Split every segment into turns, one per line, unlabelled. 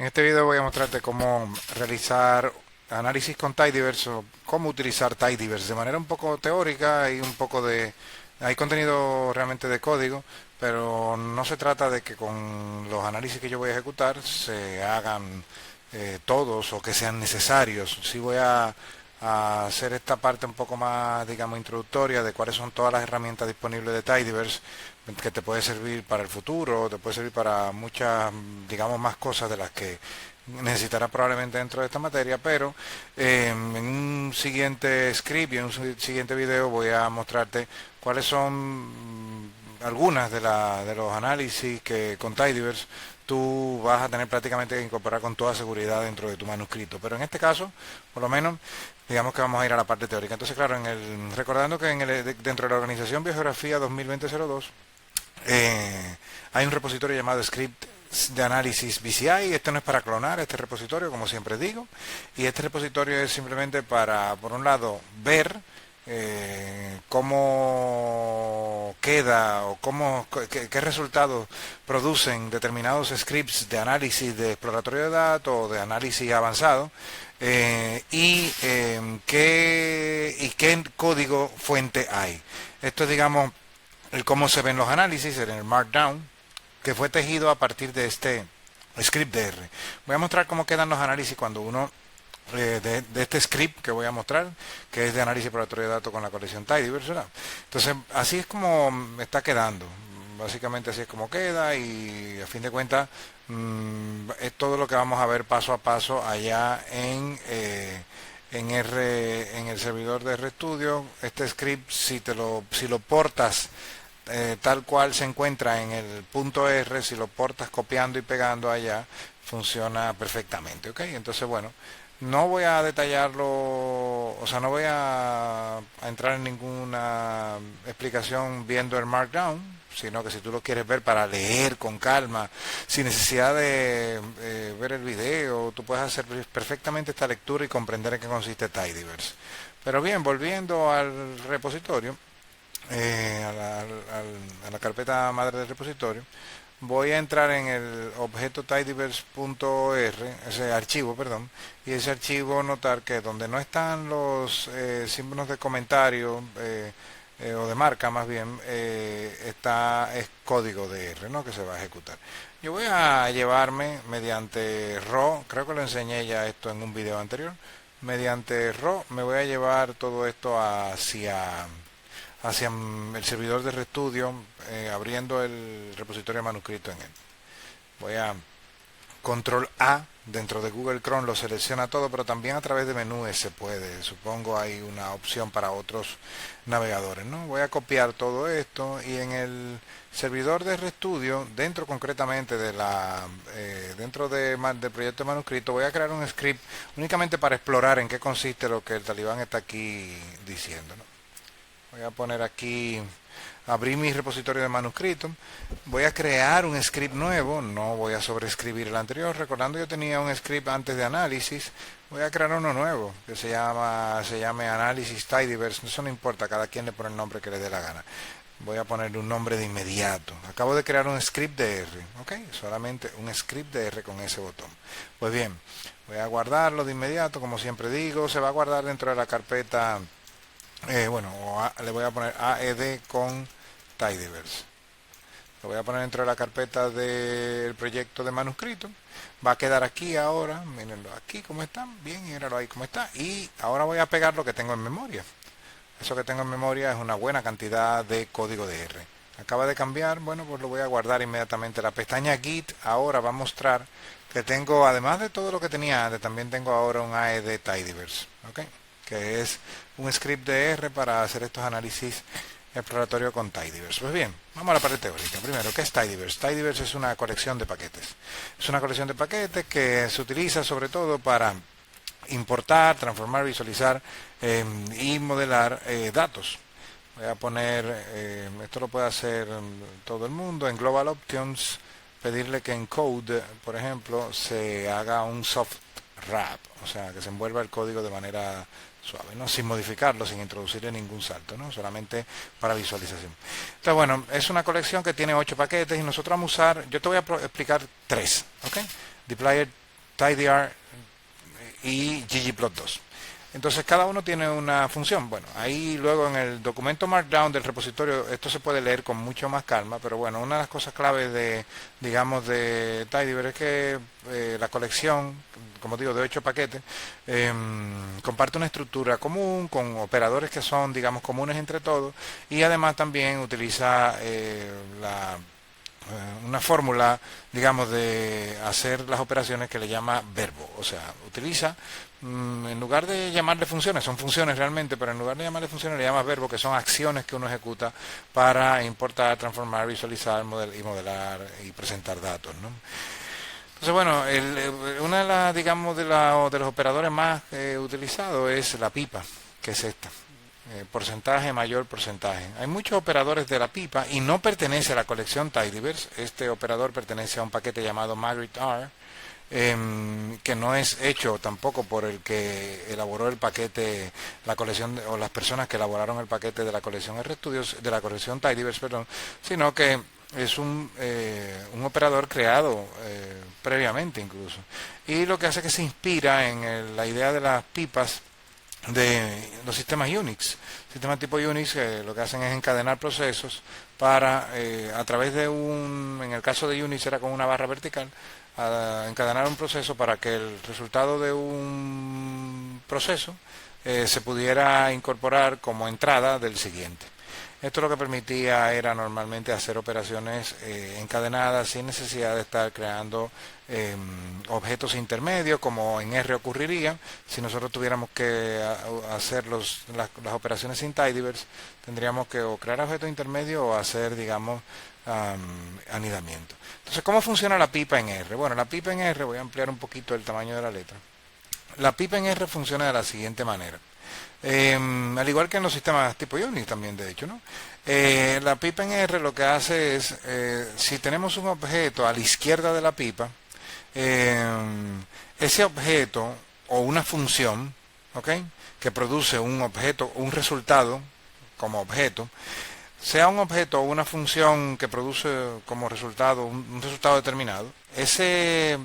En este video voy a mostrarte cómo realizar análisis con Tidyverse o cómo utilizar Tidyverse de manera un poco teórica y un poco de... Hay contenido realmente de código, pero no se trata de que con los análisis que yo voy a ejecutar se hagan todos o que sean necesarios. Sí voy a hacer esta parte un poco más, digamos, introductoria de cuáles son todas las herramientas disponibles de Tidyverse que te puede servir para el futuro, te puede servir para muchas, digamos, más cosas de las que necesitarás probablemente dentro de esta materia, pero en un siguiente script y en un siguiente video voy a mostrarte cuáles son algunas de los análisis que con Tidyverse tú vas a tener prácticamente que incorporar con toda seguridad dentro de tu manuscrito. Pero en este caso, por lo menos, digamos que vamos a ir a la parte teórica. Entonces, claro, recordando que dentro de la organización Biogeografía 2020-02 hay un repositorio llamado Script de análisis BCI. Este no es para clonar este repositorio, como siempre digo, y este repositorio es simplemente para, por un lado, ver cómo queda o qué resultados producen determinados scripts de análisis de exploratorio de datos o de análisis avanzado, qué código fuente hay. Esto es, digamos, el cómo se ven los análisis en el Markdown, que fue tejido a partir de este script de R. Voy a mostrar cómo quedan los análisis cuando uno de este script que voy a mostrar, que es de análisis exploratorio de datos con la colección Tidyverse, ¿verdad? Entonces, así es como me está quedando. Básicamente así es como queda y a fin de cuentas es todo lo que vamos a ver paso a paso allá en el servidor de RStudio. Este script, si lo portas tal cual se encuentra en el punto R, si lo portas copiando y pegando allá, funciona perfectamente, ¿ok? Entonces, bueno, no voy a detallarlo, o sea, no voy a entrar en ninguna explicación viendo el Markdown, sino que si tú lo quieres ver para leer con calma, sin necesidad de ver el video, tú puedes hacer perfectamente esta lectura y comprender en qué consiste Tidyverse. Pero bien, volviendo al repositorio, a la carpeta madre del repositorio, voy a entrar en el objeto tidyverse.r, ese archivo, perdón, y ese archivo notar que donde no están los símbolos de comentario o de marca más bien, es código de R, ¿no? Que se va a ejecutar. Yo voy a llevarme mediante RAW, creo que lo enseñé ya esto en un video anterior, mediante RAW me voy a llevar todo esto hacia el servidor de RStudio, abriendo el repositorio manuscrito en él. Voy a control A dentro de Google Chrome, lo selecciona todo, pero también a través de menús se puede. Supongo hay una opción para otros navegadores, ¿no? Voy a copiar todo esto y en el servidor de RStudio, dentro concretamente dentro del proyecto de manuscrito, voy a crear un script únicamente para explorar en qué consiste lo que el talibán está aquí diciendo, ¿no? Voy a poner aquí, abrir mi repositorio de manuscritos. Voy a crear un script nuevo, no voy a sobreescribir el anterior. Recordando yo tenía un script antes de análisis, voy a crear uno nuevo que se llame análisis Tidyverse. Eso no importa, cada quien le pone el nombre que le dé la gana. Voy a ponerle un nombre de inmediato. Acabo de crear un script de R, ¿ok? Solamente un script de R con ese botón. Pues bien, voy a guardarlo de inmediato, como siempre digo, se va a guardar dentro de la carpeta. Le voy a poner AED con Tidyverse. Lo voy a poner dentro de la carpeta del proyecto de manuscrito. Va a quedar aquí ahora. Mírenlo aquí como está. Bien, míralo ahí como está. Y ahora voy a pegar lo que tengo en memoria. Eso que tengo en memoria es una buena cantidad de código de R. Acaba de cambiar. Bueno, pues lo voy a guardar inmediatamente. La pestaña Git ahora va a mostrar que tengo, además de todo lo que tenía antes, también tengo ahora un AED Tidyverse. ¿Ok? Que es un script de R para hacer estos análisis exploratorios con Tidyverse. Pues bien, vamos a la parte teórica. Primero, ¿qué es Tidyverse? Tidyverse es una colección de paquetes. Es una colección de paquetes que se utiliza sobre todo para importar, transformar, visualizar y modelar datos. Voy a poner, esto lo puede hacer todo el mundo, en Global Options, pedirle que en Code, por ejemplo, se haga un soft wrap, o sea, que se envuelva el código de manera suave, ¿no? Sin modificarlo, sin introducirle ningún salto, ¿no? Solamente para visualización. Entonces, bueno, es una colección que tiene 8 paquetes y nosotros vamos a usar, yo te voy a explicar 3, ¿ok? Deployer tidyr y ggplot2. Entonces cada uno tiene una función. Bueno, ahí luego en el documento Markdown del repositorio esto se puede leer con mucho más calma, pero bueno, una de las cosas claves de, digamos, de tidyr es que la colección, como digo, de 8 paquetes, comparte una estructura común con operadores que son, digamos, comunes entre todos, y además también utiliza una fórmula, digamos, de hacer las operaciones que le llama verbo. O sea, utiliza, en lugar de llamarle funciones, son funciones realmente, pero en lugar de llamarle funciones le llama verbo, que son acciones que uno ejecuta para importar, transformar, visualizar, y modelar y presentar datos, ¿no? Entonces, bueno, una de las, digamos, de los operadores más utilizados es la pipa, que es esta. Porcentaje mayor porcentaje. Hay muchos operadores de la pipa y no pertenece a la colección tidyverse. Este operador pertenece a un paquete llamado MagritR, que no es hecho tampoco por el que elaboró el paquete, la colección o las personas que elaboraron el paquete de la colección RStudios, de la colección tidyverse, perdón, sino que es un operador creado previamente incluso. Y lo que hace es que se inspira en la idea de las pipas de los sistemas Unix. Sistemas tipo Unix lo que hacen es encadenar procesos para, a través de en el caso de Unix era con una barra vertical, encadenar un proceso para que el resultado de un proceso se pudiera incorporar como entrada del siguiente. Esto lo que permitía era normalmente hacer operaciones encadenadas sin necesidad de estar creando objetos intermedios, como en R ocurriría. Si nosotros tuviéramos que hacer las operaciones sin tidyverse, tendríamos que o crear objetos intermedios o hacer, digamos, anidamiento. Entonces, ¿cómo funciona la pipa en R? Bueno, la pipa en R, voy a ampliar un poquito el tamaño de la letra. La pipa en R funciona de la siguiente manera. Al igual que en los sistemas tipo Unix también, de hecho, ¿no? La pipa en R lo que hace es, si tenemos un objeto a la izquierda de la pipa, ese objeto o una función, ¿ok?, que produce un objeto, un resultado como objeto, sea un objeto o una función que produce como resultado un resultado determinado, ese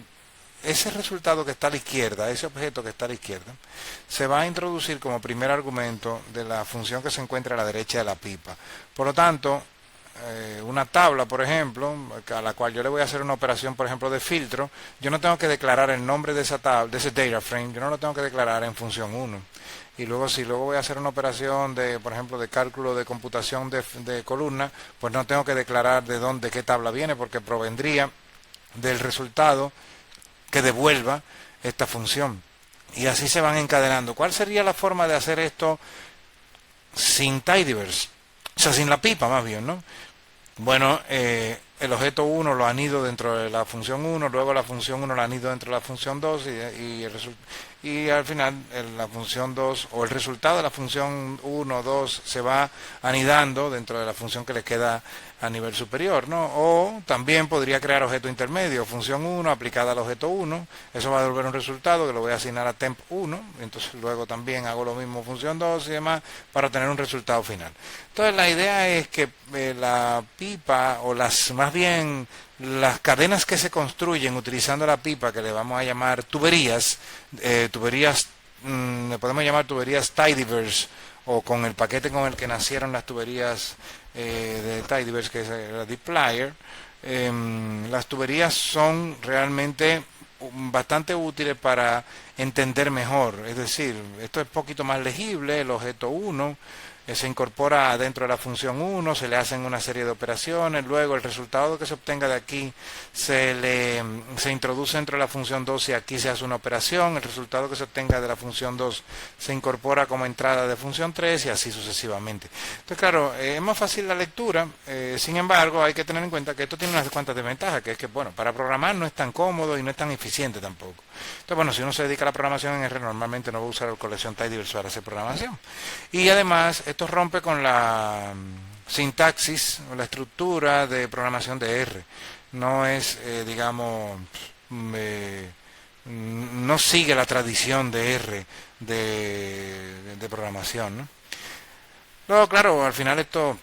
resultado que está a la izquierda, ese objeto que está a la izquierda, se va a introducir como primer argumento de la función que se encuentra a la derecha de la pipa. Por lo tanto, una tabla, por ejemplo, a la cual yo le voy a hacer una operación, por ejemplo, de filtro, yo no tengo que declarar el nombre de esa tabla, de ese data frame, yo no lo tengo que declarar en función 1. Y luego, si luego voy a hacer una operación de, por ejemplo, de cálculo de computación de columna, pues no tengo que declarar de qué tabla viene, porque provendría del resultado que devuelva esta función. Y así se van encadenando. ¿Cuál sería la forma de hacer esto sin tidyverse? O sea, sin la pipa más bien, ¿no? Bueno, el objeto 1 lo anido dentro de la función 1, luego la función 1 lo anido dentro de la función 2 y al final la función 2 o el resultado de la función 1 o 2 se va anidando dentro de la función que le queda a nivel superior, ¿no? O también podría crear objeto intermedio, función 1 aplicada al objeto 1, eso va a devolver un resultado que lo voy a asignar a temp 1, entonces luego también hago lo mismo función 2 y demás para tener un resultado final. Entonces la idea es que la pipa o más bien las cadenas que se construyen utilizando la pipa, que le vamos a llamar tuberías, le podemos llamar tuberías tidyverse, o con el paquete con el que nacieron las tuberías de tidyverse, que es la dplyr. Las tuberías son realmente bastante útiles para entender mejor, es decir, esto es un poquito más legible, el objeto 1 se incorpora dentro de la función 1, se le hacen una serie de operaciones, luego el resultado que se obtenga de aquí se introduce dentro de la función 2 y aquí se hace una operación, el resultado que se obtenga de la función 2 se incorpora como entrada de función 3 y así sucesivamente. Entonces, claro, es más fácil la lectura, sin embargo hay que tener en cuenta que esto tiene unas cuantas desventajas, que es que, bueno, para programar no es tan cómodo y no es tan eficiente tampoco. Entonces, bueno, si uno se dedica a la programación en R, normalmente no va a usar la colección tidyverse para hacer programación. Y además, esto rompe con la sintaxis o la estructura de programación de R. No es, digamos, no sigue la tradición de R de programación, ¿no? Luego, claro, al final esto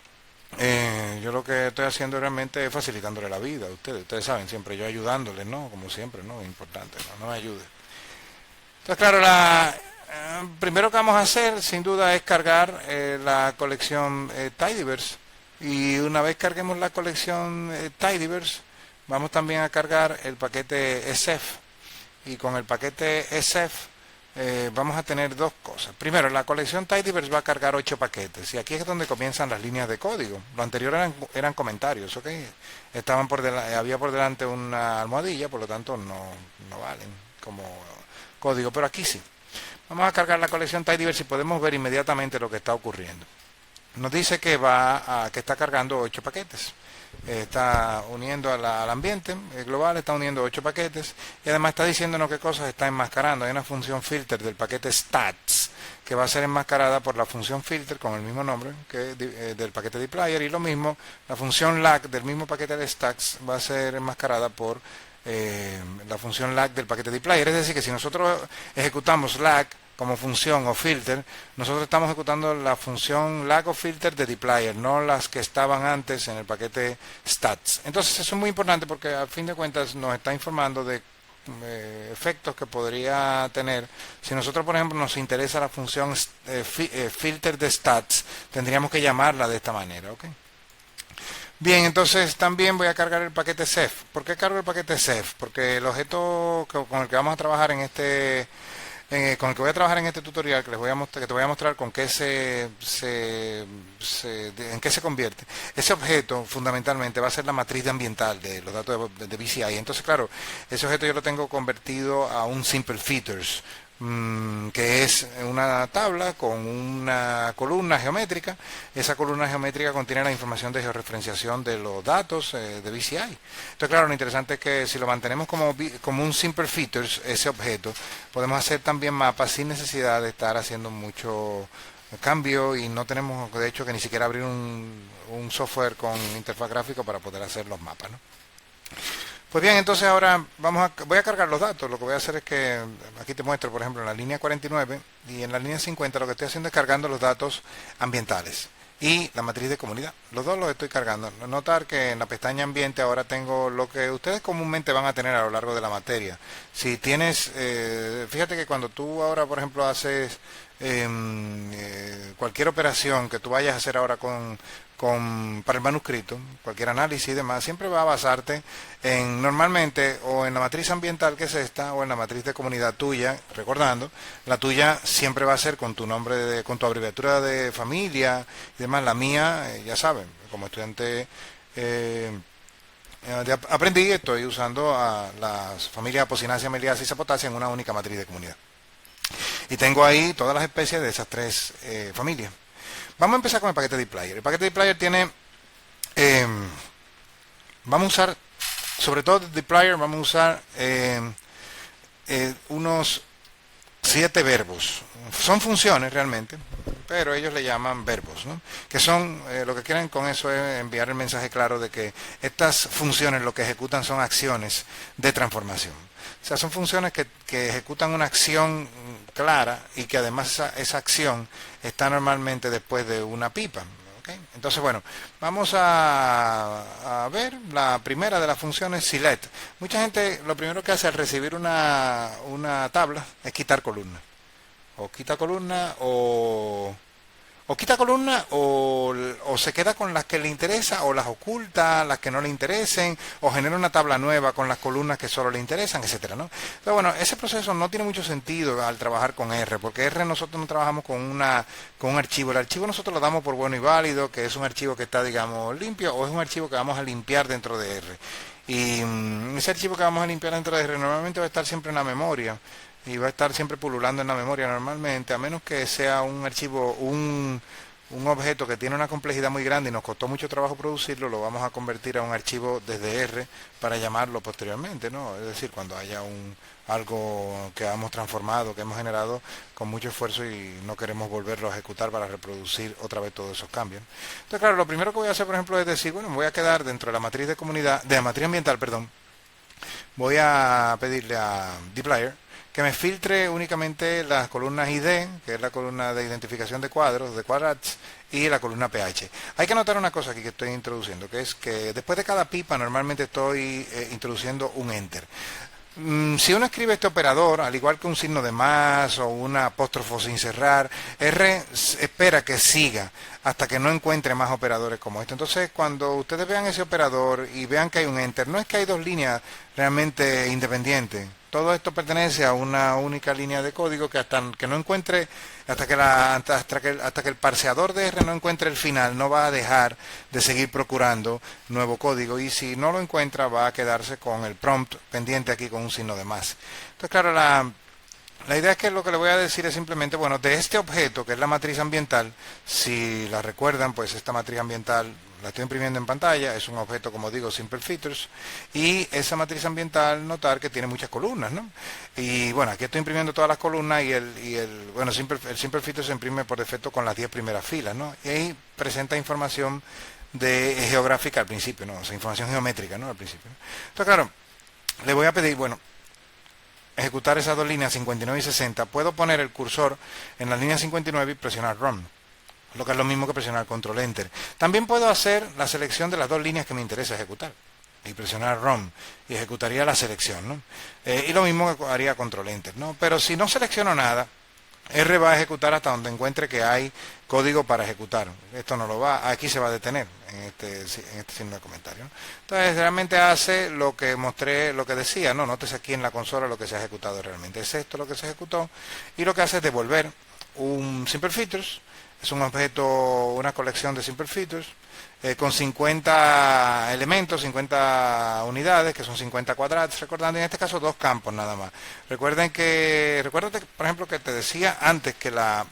Yo lo que estoy haciendo realmente es facilitándole la vida a ustedes. Ustedes saben, siempre yo ayudándoles, ¿no? Como siempre, ¿no? Es importante, ¿no? No me ayude. Entonces, claro, primero que vamos a hacer, sin duda, es cargar la colección Tidyverse. Y una vez carguemos la colección Tidyverse, vamos también a cargar el paquete SF. Y con el paquete SF vamos a tener dos cosas. Primero, la colección Tidyverse va a cargar 8 paquetes. Y aquí es donde comienzan las líneas de código. Lo anterior eran comentarios, ¿ok? Había por delante una almohadilla, por lo tanto no valen como código, pero aquí sí. Vamos a cargar la colección Tidyverse y podemos ver inmediatamente lo que está ocurriendo. Nos dice que está cargando 8 paquetes. Está uniendo al ambiente global, está uniendo 8 paquetes y además está diciéndonos qué cosas está enmascarando. Hay una función filter del paquete stats que va a ser enmascarada por la función filter con el mismo nombre que del paquete dplyr, y lo mismo la función lag del mismo paquete de stats va a ser enmascarada por la función lag del paquete dplyr. Es decir, que si nosotros ejecutamos lag como función o filter, nosotros estamos ejecutando la función lag o filter de dplyr, no las que estaban antes en el paquete stats. Entonces eso es muy importante porque a fin de cuentas nos está informando de efectos que podría tener. Si nosotros, por ejemplo, nos interesa la función filter de stats, tendríamos que llamarla de esta manera, ¿ok? Bien, entonces también voy a cargar el paquete Ceph. ¿Por qué cargo el paquete Ceph? Porque el objeto con el que vamos a trabajar con el que voy a trabajar en este tutorial, que te voy a mostrar con qué en qué se convierte. Ese objeto fundamentalmente va a ser la matriz ambiental de los datos de BCI. Entonces, claro, ese objeto yo lo tengo convertido a un simple features, que es una tabla con una columna geométrica. Esa columna geométrica contiene la información de georreferenciación de los datos de BCI. Entonces, claro, lo interesante es que si lo mantenemos como un simple features, ese objeto, podemos hacer también mapas sin necesidad de estar haciendo mucho cambio, y no tenemos, de hecho, que ni siquiera abrir un software con interfaz gráfica para poder hacer los mapas, ¿no? Pues bien, entonces ahora voy a cargar los datos. Lo que voy a hacer es que aquí te muestro, por ejemplo, en la línea 49 y en la línea 50 lo que estoy haciendo es cargando los datos ambientales y la matriz de comunidad. Los dos los estoy cargando. Notar que en la pestaña ambiente ahora tengo lo que ustedes comúnmente van a tener a lo largo de la materia. Si tienes, fíjate que cuando tú ahora, por ejemplo, haces cualquier operación que tú vayas a hacer ahora para el manuscrito, cualquier análisis y demás, siempre va a basarte normalmente o en la matriz ambiental, que es esta, o en la matriz de comunidad tuya. Recordando, la tuya siempre va a ser con tu nombre, con tu abreviatura de familia y demás. La mía, ya saben, como estudiante aprendí, estoy usando a las familias Apocynaceae, Meliaceae y Sapotaceae en una única matriz de comunidad. Y tengo ahí todas las especies de esas tres familias. Vamos a empezar con el paquete dplyr. El paquete dplyr tiene, vamos a usar, sobre todo dplyr, vamos a usar unos 7 verbos. Son funciones realmente, pero ellos le llaman verbos, ¿no? Que son, lo que quieren con eso es enviar el mensaje claro de que estas funciones lo que ejecutan son acciones de transformación. O sea, son funciones que ejecutan una acción clara y que además esa acción está normalmente después de una pipa. ¿Okay? Entonces, bueno, vamos a ver la primera de las funciones, select. Mucha gente lo primero que hace al recibir una tabla es quitar columna. O quita columna o se queda con las que le interesa, o las oculta, las que no le interesen, o genera una tabla nueva con las columnas que solo le interesan, etcétera, ¿no? Entonces, bueno, ese proceso no tiene mucho sentido al trabajar con R, porque R nosotros no trabajamos con un archivo. El archivo nosotros lo damos por bueno y válido, que es un archivo que está, digamos, limpio, o es un archivo que vamos a limpiar dentro de R. Y ese archivo que vamos a limpiar dentro de R normalmente va a estar siempre en la memoria, y va a estar siempre pululando en la memoria normalmente, a menos que sea un archivo, un objeto que tiene una complejidad muy grande y nos costó mucho trabajo producirlo. Lo vamos a convertir a un archivo desde R para llamarlo posteriormente, ¿no? Es decir, cuando haya algo que hemos transformado, que hemos generado con mucho esfuerzo y no queremos volverlo a ejecutar para reproducir otra vez todos esos cambios. Entonces, claro, lo primero que voy a hacer, por ejemplo, es decir, bueno, me voy a quedar dentro de la matriz de comunidad, de la matriz ambiental, perdón, voy a pedirle a dplyr que me filtre únicamente las columnas ID, que es la columna de identificación de cuadros, de quadrats, y la columna pH. Hay que notar una cosa aquí que estoy introduciendo, que es que después de cada pipa normalmente estoy introduciendo un enter. Si uno escribe este operador, al igual que un signo de más o un apóstrofo sin cerrar, R espera que siga hasta que no encuentre más operadores como este. Entonces, cuando ustedes vean ese operador y vean que hay un enter, no es que hay dos líneas realmente independientes. Todo esto pertenece a una única línea de código que hasta que no encuentre, hasta que el parseador de R no encuentre el final, no va a dejar de seguir procurando nuevo código, y si no lo encuentra va a quedarse con el prompt pendiente aquí con un signo de más. Entonces, claro, la idea es que lo que le voy a decir es simplemente, bueno, de este objeto que es la matriz ambiental, si la recuerdan, pues esta matriz ambiental la estoy imprimiendo en pantalla, es un objeto, como digo, Simple Features, y esa matriz ambiental, notar que tiene muchas columnas, ¿no? Y bueno, aquí estoy imprimiendo todas las columnas y el Simple Features se imprime por defecto con las 10 primeras filas, ¿no? Y ahí presenta información geográfica al principio, ¿no? O sea, información geométrica, ¿no? Al principio, ¿no? Entonces, claro, le voy a pedir, bueno, ejecutar esas dos líneas 59 y 60, puedo poner el cursor en la línea 59 y presionar Run, lo que es lo mismo que presionar Control Enter. También puedo hacer la selección de las dos líneas que me interesa ejecutar y presionar Run y ejecutaría la selección, ¿no? Y lo mismo que haría Control Enter, ¿no? Pero si no selecciono nada, R va a ejecutar hasta donde encuentre que hay código para ejecutar. Esto no lo va, aquí se va a detener en este signo de comentario, ¿no? Entonces realmente hace lo que mostré, lo que decía, ¿no? Nótese aquí en la consola lo que se ha ejecutado realmente. Es esto lo que se ejecutó, y lo que hace es devolver un Simple Features. Es un objeto, una colección de Simple Features con 50 elementos, 50 unidades, que son 50 cuadrados, recordando en este caso dos campos nada más. Recuérdate, por ejemplo, que te decía antes que la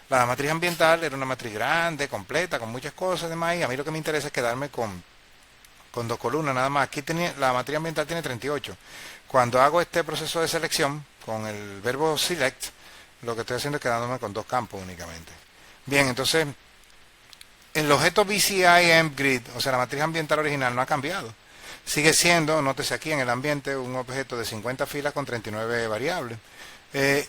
matriz ambiental era una matriz grande, completa, con muchas cosas y demás, y a mí lo que me interesa es quedarme con dos columnas nada más. Aquí la matriz ambiental tiene 38. Cuando hago este proceso de selección con el verbo select, lo que estoy haciendo es quedándome con dos campos únicamente. Bien, entonces el objeto BCI-AMP-GRID, o sea, la matriz ambiental original, no ha cambiado. Sigue siendo, nótese aquí en el ambiente, un objeto de 50 filas con 39 variables.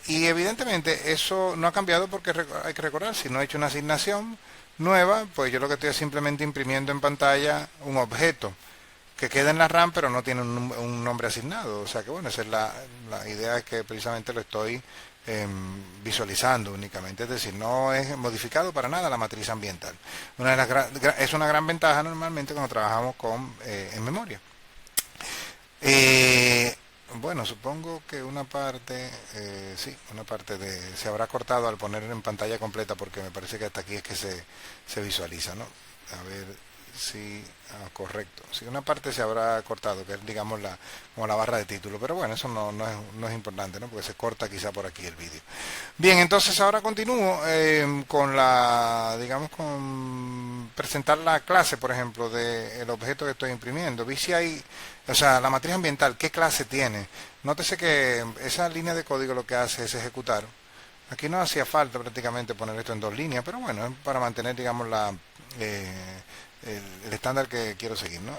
Y evidentemente eso no ha cambiado porque hay que recordar, si no he hecho una asignación nueva, pues yo lo que estoy es simplemente imprimiendo en pantalla un objeto que queda en la RAM pero no tiene un nombre asignado. O sea que bueno, esa es la idea, es que precisamente lo estoy visualizando únicamente, es decir, no es modificado para nada la matriz ambiental. Es una gran ventaja normalmente cuando trabajamos en memoria. Bueno, supongo que una parte, sí, una parte se habrá cortado al poner en pantalla completa, porque me parece que hasta aquí es que se visualiza, ¿no? A ver si, correcto, si una parte se habrá cortado, que es, digamos, como la barra de título, pero bueno, eso no es importante, ¿no? Porque se corta quizá por aquí el vídeo. Bien, entonces ahora continúo digamos, con presentar la clase, por ejemplo, del objeto que estoy imprimiendo. BCI, o sea, la matriz ambiental, ¿qué clase tiene? Nótese que esa línea de código lo que hace es ejecutar. Aquí no hacía falta prácticamente poner esto en dos líneas, pero bueno, es para mantener, digamos, el estándar que quiero seguir, ¿no?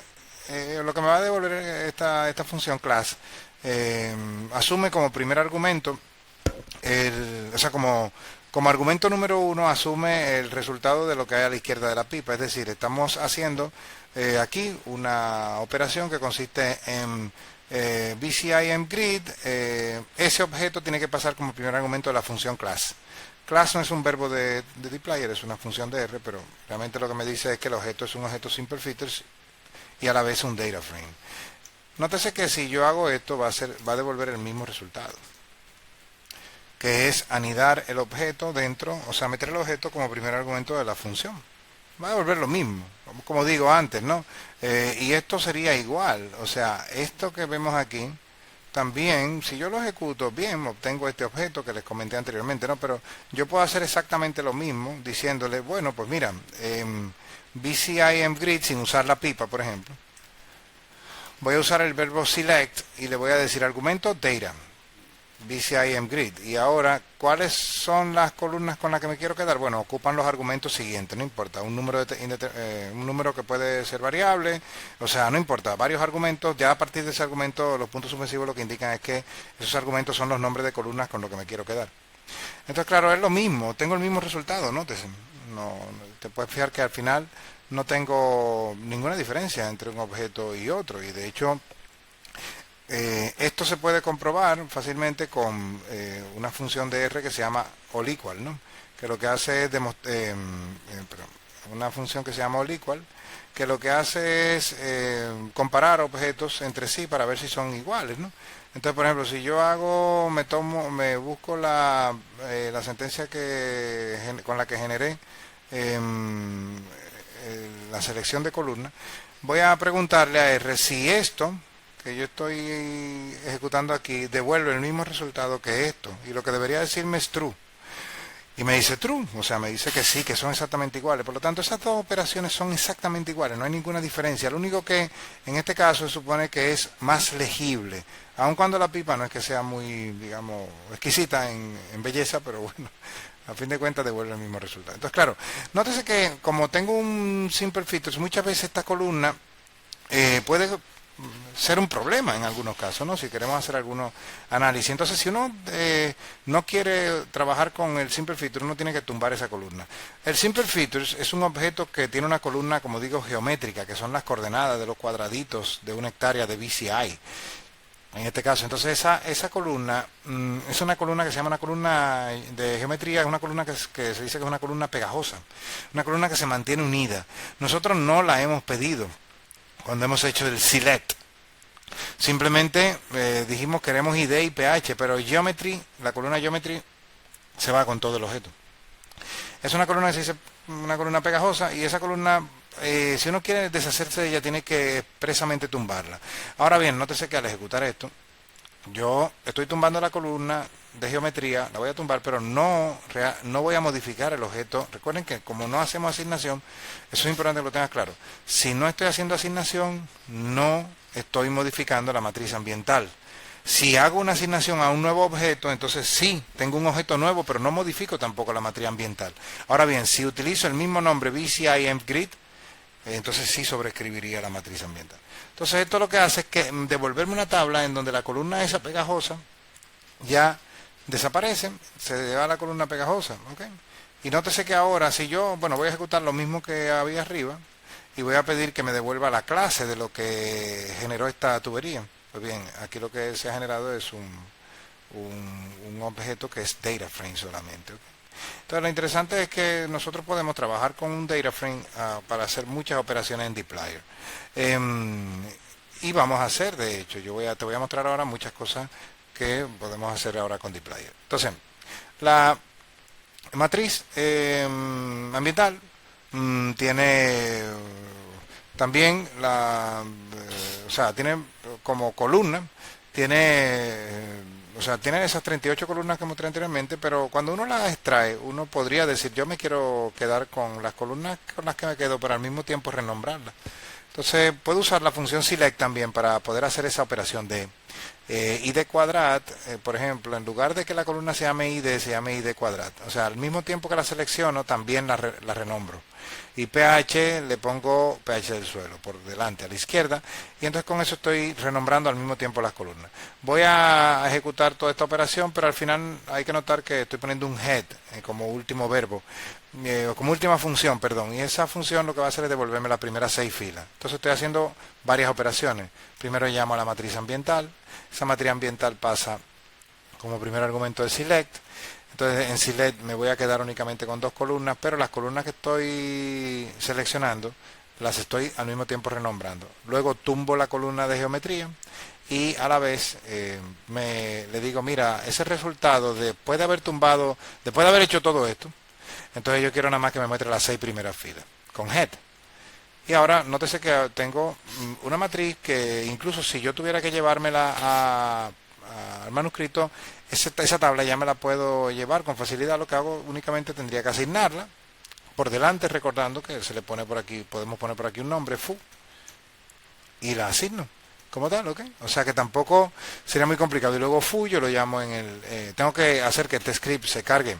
Lo que me va a devolver esta función class asume como primer argumento, o sea, como argumento número 1 asume el resultado de lo que hay a la izquierda de la pipa. Es decir, estamos haciendo aquí una operación que consiste en BCI-AMP-GRID. Ese objeto tiene que pasar como primer argumento de la función class. Class no es un verbo de dplyr, es una función de R, pero realmente lo que me dice es que el objeto es un objeto Simple Features y a la vez un data frame. Nótese que si yo hago esto va a devolver el mismo resultado, que es anidar el objeto dentro, o sea, meter el objeto como primer argumento de la función. Va a devolver lo mismo, como digo antes, ¿no? Y esto sería igual, o sea, esto que vemos aquí, también, si yo lo ejecuto bien, obtengo este objeto que les comenté anteriormente, ¿no? Pero yo puedo hacer exactamente lo mismo, diciéndole, bueno, pues mira, BCI-AMP-GRID sin usar la pipa, por ejemplo. Voy a usar el verbo select y le voy a decir argumento data. BCI mgrid. Y ahora, ¿cuáles son las columnas con las que me quiero quedar? Bueno, ocupan los argumentos siguientes, no importa, un número que puede ser variable, o sea, no importa, varios argumentos, ya a partir de ese argumento los puntos suspensivos lo que indican es que esos argumentos son los nombres de columnas con los que me quiero quedar. Entonces, claro, es lo mismo, tengo el mismo resultado, ¿no? No, te puedes fijar que al final no tengo ninguna diferencia entre un objeto y otro, y de hecho esto se puede comprobar fácilmente con una función de R que se llama all-equal, ¿no? Que lo que hace es una función que se llama all-equal, que lo que hace es comparar objetos entre sí para ver si son iguales, ¿no? Entonces, por ejemplo, si yo me busco la sentencia con la que generé la selección de columnas, voy a preguntarle a R si esto que yo estoy ejecutando aquí devuelve el mismo resultado que esto, y lo que debería decirme es true, y me dice true, o sea, me dice que sí, que son exactamente iguales. Por lo tanto, esas dos operaciones son exactamente iguales, no hay ninguna diferencia. Lo único que en este caso se supone que es más legible, aun cuando la pipa no es que sea muy, digamos, exquisita en belleza, pero bueno, a fin de cuentas devuelve el mismo resultado. Entonces, claro, nótese que como tengo un simple features, muchas veces esta columna puede ser un problema en algunos casos, ¿no? Si queremos hacer algunos análisis. Entonces, si uno no quiere trabajar con el simple feature, uno tiene que tumbar esa columna. El simple features es un objeto que tiene una columna, como digo, geométrica, que son las coordenadas de los cuadraditos de una hectárea de BCI. En este caso, entonces esa columna es una columna que se llama una columna de geometría, es una columna que se dice que es una columna pegajosa, una columna que se mantiene unida. Nosotros no la hemos pedido cuando hemos hecho el select. Simplemente dijimos queremos ID y pH, pero geometry, la columna geometry se va con todo el objeto. Es una columna que se dice una columna pegajosa, y esa columna, si uno quiere deshacerse de ella, tiene que expresamente tumbarla. Ahora bien, nótese que al ejecutar esto, yo estoy tumbando la columna de geometría, la voy a tumbar, pero no voy a modificar el objeto. Recuerden que como no hacemos asignación, eso es importante que lo tengas claro. Si no estoy haciendo asignación, no estoy modificando la matriz ambiental. Si hago una asignación a un nuevo objeto, entonces sí, tengo un objeto nuevo, pero no modifico tampoco la matriz ambiental. Ahora bien, si utilizo el mismo nombre BCI mgrid, entonces sí sobreescribiría la matriz ambiental. Entonces esto lo que hace es que devolverme una tabla en donde la columna esa pegajosa ya desaparece, se va a la columna pegajosa, ¿ok? Y nótese que ahora, si yo, bueno, voy a ejecutar lo mismo que había arriba, y voy a pedir que me devuelva la clase de lo que generó esta tubería. Pues bien, aquí lo que se ha generado es un objeto que es data frame solamente, ¿ok? Entonces lo interesante es que nosotros podemos trabajar con un data frame para hacer muchas operaciones en dplyr. Y vamos a hacer, de hecho, te voy a mostrar ahora muchas cosas que podemos hacer ahora con dplyr. Entonces, la matriz ambiental tiene también o sea, tiene como columna, tiene esas 38 columnas que mostré anteriormente, pero cuando uno las extrae, uno podría decir, yo me quiero quedar con las columnas con las que me quedo, pero al mismo tiempo renombrarlas. Entonces, puedo usar la función select también para poder hacer esa operación de id quadrat, por ejemplo, en lugar de que la columna se llame id, se llame id quadrat. O sea, al mismo tiempo que la selecciono, también la renombro. Y pH le pongo pH del suelo por delante a la izquierda, y entonces con eso estoy renombrando al mismo tiempo las columnas. Voy a ejecutar toda esta operación, pero al final hay que notar que estoy poniendo un head como último verbo, como última función, perdón, y esa función lo que va a hacer es devolverme las primeras 6 filas. Entonces estoy haciendo varias operaciones. Primero llamo a la matriz ambiental, esa matriz ambiental pasa como primer argumento de select. Entonces en select me voy a quedar únicamente con 2 columnas, pero las columnas que estoy seleccionando las estoy al mismo tiempo renombrando. Luego tumbo la columna de geometría y a la vez le digo, mira, ese resultado después de haber hecho todo esto, entonces yo quiero nada más que me muestre las 6 primeras filas con head. Y ahora nótese que tengo una matriz que incluso si yo tuviera que llevármela al manuscrito, esa tabla ya me la puedo llevar con facilidad. Lo que hago únicamente tendría que asignarla por delante, recordando que se le pone por aquí, podemos poner por aquí un nombre, fu, y la asigno como tal, ¿ok? O sea que tampoco sería muy complicado. Y luego foo yo lo llamo en el... tengo que hacer que este script se cargue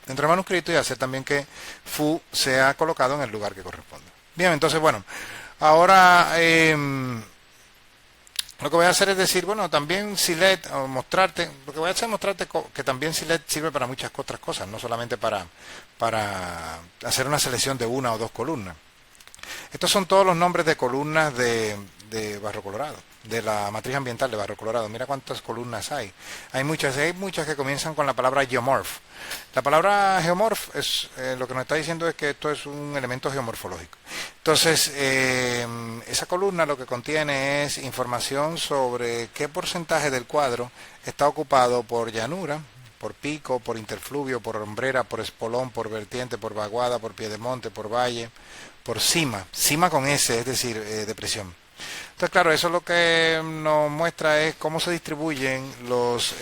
dentro del manuscrito y hacer también que foo sea colocado en el lugar que corresponde. Bien, entonces bueno, ahora lo que voy a hacer es decir, bueno, también select, o mostrarte, lo que voy a hacer es mostrarte que también select sirve para muchas otras cosas, no solamente para hacer una selección de una o dos columnas. Estos son todos los nombres de columnas de Barro Colorado, de la matriz ambiental de Barro Colorado. Mira cuántas columnas hay. Hay muchas que comienzan con la palabra geomorph. La palabra geomorph es lo que nos está diciendo es que esto es un elemento geomorfológico. Entonces, esa columna lo que contiene es información sobre qué porcentaje del cuadro está ocupado por llanura, por pico, por interfluvio, por hombrera, por espolón, por vertiente, por vaguada, por piedemonte, por valle, por cima con S, es decir, depresión. Entonces, claro, eso lo que nos muestra es cómo se distribuyen los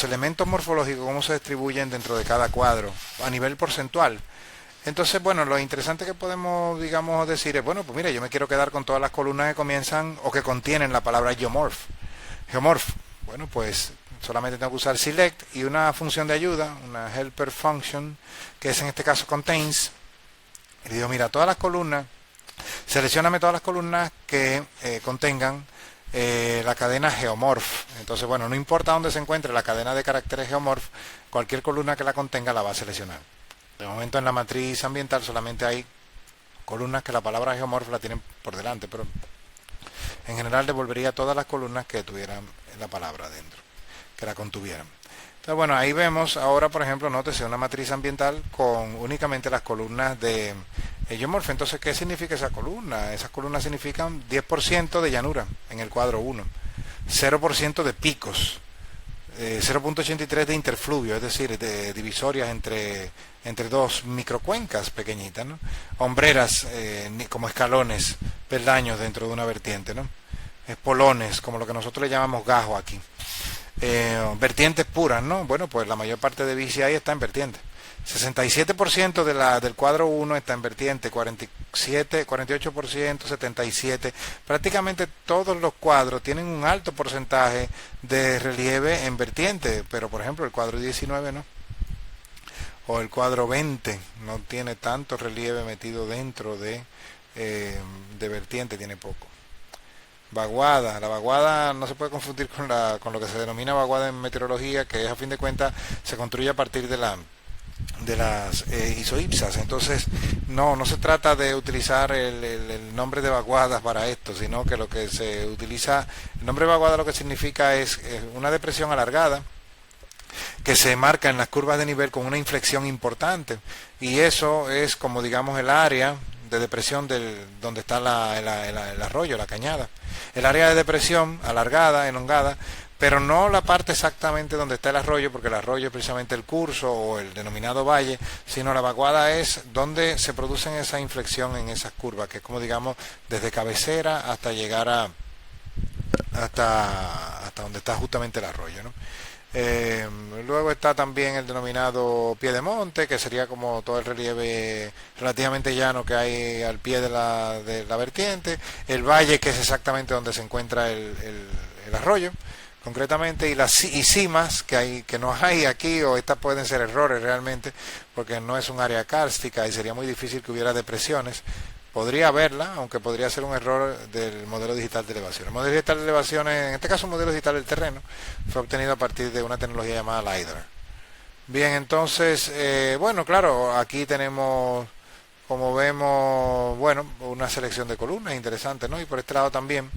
elementos morfológicos, cómo se distribuyen dentro de cada cuadro a nivel porcentual. Entonces, bueno, lo interesante que podemos, digamos, decir es, bueno, pues mira, yo me quiero quedar con todas las columnas que comienzan o que contienen la palabra geomorph. Geomorph, bueno, pues solamente tengo que usar select y una función de ayuda, una helper function, que es en este caso contains. Y digo, mira, todas las columnas, seleccioname todas las columnas que contengan la cadena geomorph. Entonces, bueno, no importa dónde se encuentre la cadena de caracteres geomorph, cualquier columna que la contenga la va a seleccionar. De momento en la matriz ambiental solamente hay columnas que la palabra geomorph la tienen por delante, pero en general devolvería todas las columnas que tuvieran la palabra dentro, que la contuvieran. Entonces, bueno, ahí vemos ahora, por ejemplo, nótese una matriz ambiental con únicamente las columnas de geomorph. Entonces, ¿qué significa esa columna? Esas columnas significan 10% de llanura en el cuadro 1, 0% de picos, 0.83 de interfluvio, es decir, de divisorias entre dos microcuencas pequeñitas, ¿no? Hombreras como escalones, peldaños dentro de una vertiente, ¿no? Espolones, como lo que nosotros le llamamos gajo aquí. Vertientes puras, ¿no? Bueno, pues la mayor parte de bici ahí está en vertiente. 67% del cuadro 1 está en vertiente, 48%, 77%. Prácticamente todos los cuadros tienen un alto porcentaje de relieve en vertiente, pero por ejemplo el cuadro 19 no. O el cuadro 20 no tiene tanto relieve metido dentro de vertiente, tiene poco. Vaguada, la vaguada no se puede confundir con lo que se denomina vaguada en meteorología, que es a fin de cuentas se construye a partir de las isoipsas. Entonces no se trata de utilizar el nombre de vaguadas para esto, sino que lo que se utiliza, el nombre de vaguada lo que significa es una depresión alargada que se marca en las curvas de nivel con una inflexión importante, y eso es como digamos el área de depresión donde está el arroyo, la cañada. El área de depresión alargada, elongada, pero no la parte exactamente donde está el arroyo, porque el arroyo es precisamente el curso o el denominado valle, sino la vaguada es donde se producen esa inflexión en esas curvas, que es como digamos desde cabecera hasta llegar hasta donde está justamente el arroyo, ¿no? Luego está también el denominado pie de monte, que sería como todo el relieve relativamente llano que hay al pie de la vertiente. El valle, que es exactamente donde se encuentra el arroyo concretamente, y cimas que no hay aquí, o estas pueden ser errores realmente porque no es un área kárstica y sería muy difícil que hubiera depresiones. Podría haberla, aunque podría ser un error del modelo digital de elevación. El modelo digital de elevaciones, en este caso un modelo digital del terreno, fue obtenido a partir de una tecnología llamada LiDAR. Bien, entonces, bueno, claro, aquí tenemos, como vemos, bueno, una selección de columnas interesante, ¿no? Y por este lado también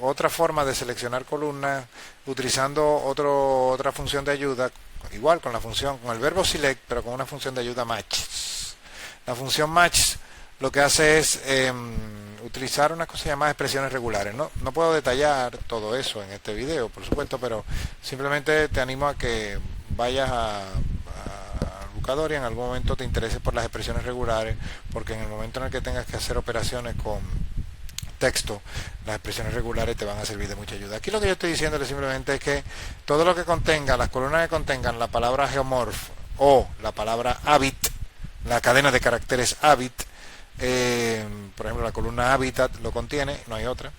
otra forma de seleccionar columnas utilizando otra función de ayuda, igual con el verbo select, pero con una función de ayuda match. La función match lo que hace es utilizar una cosa llamada expresiones regulares. No puedo detallar todo eso en este video, por supuesto, pero simplemente te animo a que vayas a buscador y en algún momento te intereses por las expresiones regulares, porque en el momento en el que tengas que hacer operaciones con texto, las expresiones regulares te van a servir de mucha ayuda. Aquí lo que yo estoy diciéndole simplemente es que todo lo que contenga, las columnas que contengan la palabra geomorph o la palabra habit, la cadena de caracteres habit, por ejemplo la columna hábitat lo contiene, no hay otra,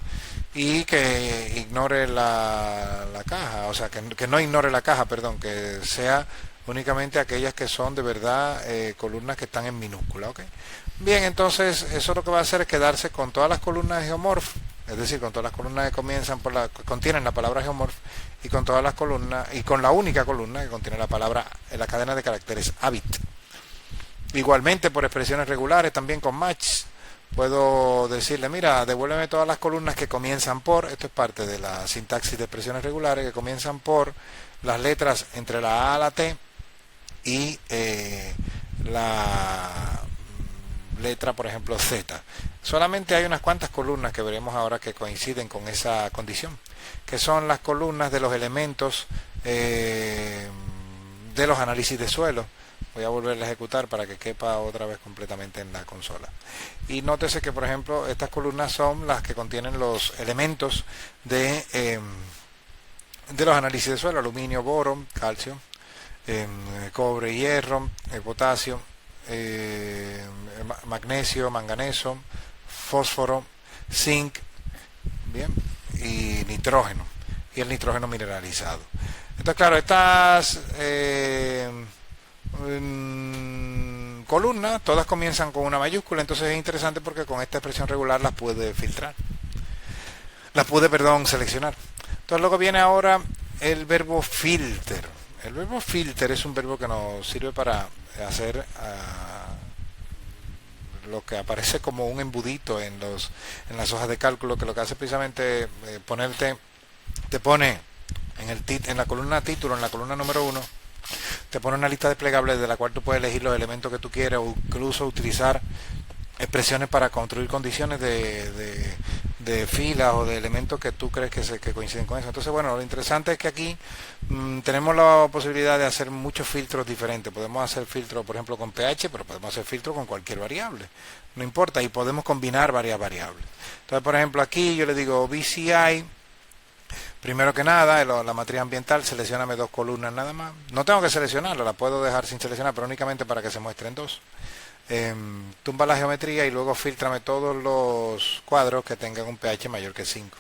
y que ignore la caja, o sea, que no ignore la caja, perdón, que sea únicamente aquellas que son de verdad columnas que están en minúscula, ¿ok? Bien, entonces eso lo que va a hacer es quedarse con todas las columnas de geomorph, es decir, con todas las columnas que comienzan por que contienen la palabra geomorph, y con todas las columnas, y con la única columna que contiene la palabra en la cadena de caracteres habit. Igualmente por expresiones regulares, también con match, puedo decirle, mira, devuélveme todas las columnas que comienzan por, esto es parte de la sintaxis de expresiones regulares, que comienzan por las letras entre la A a la T y la letra, por ejemplo, Z. Solamente hay unas cuantas columnas que veremos ahora que coinciden con esa condición, que son las columnas de los elementos de los análisis de suelo. Voy a volver a ejecutar para que quepa otra vez completamente en la consola. Y nótese que, por ejemplo, estas columnas son las que contienen los elementos de los análisis de suelo: aluminio, boro, calcio, cobre, hierro, potasio, magnesio, manganeso, fósforo, zinc, bien, y nitrógeno, y el nitrógeno mineralizado. Entonces, claro, estas columnas todas comienzan con una mayúscula, entonces es interesante porque con esta expresión regular las pude filtrar, las pude, perdón, seleccionar. Entonces luego viene ahora el verbo filter. El verbo filter es un verbo que nos sirve para hacer lo que aparece como un embudito en las hojas de cálculo, que lo que hace precisamente te pone en la columna título, en la columna número 1, te pone una lista desplegable de la cual tú puedes elegir los elementos que tú quieres, o incluso utilizar expresiones para construir condiciones de filas o de elementos que tú crees que coinciden con eso. Entonces, bueno, lo interesante es que aquí tenemos la posibilidad de hacer muchos filtros diferentes. Podemos hacer filtros, por ejemplo, con pH, pero podemos hacer filtros con cualquier variable. No importa, y podemos combinar varias variables. Entonces, por ejemplo, aquí yo le digo BCI. Primero que nada, la matriz ambiental, seleccioname dos columnas nada más. No tengo que seleccionarla, la puedo dejar sin seleccionar, pero únicamente para que se muestren dos. Tumba la geometría y luego filtrame todos los cuadros que tengan un pH mayor que 5.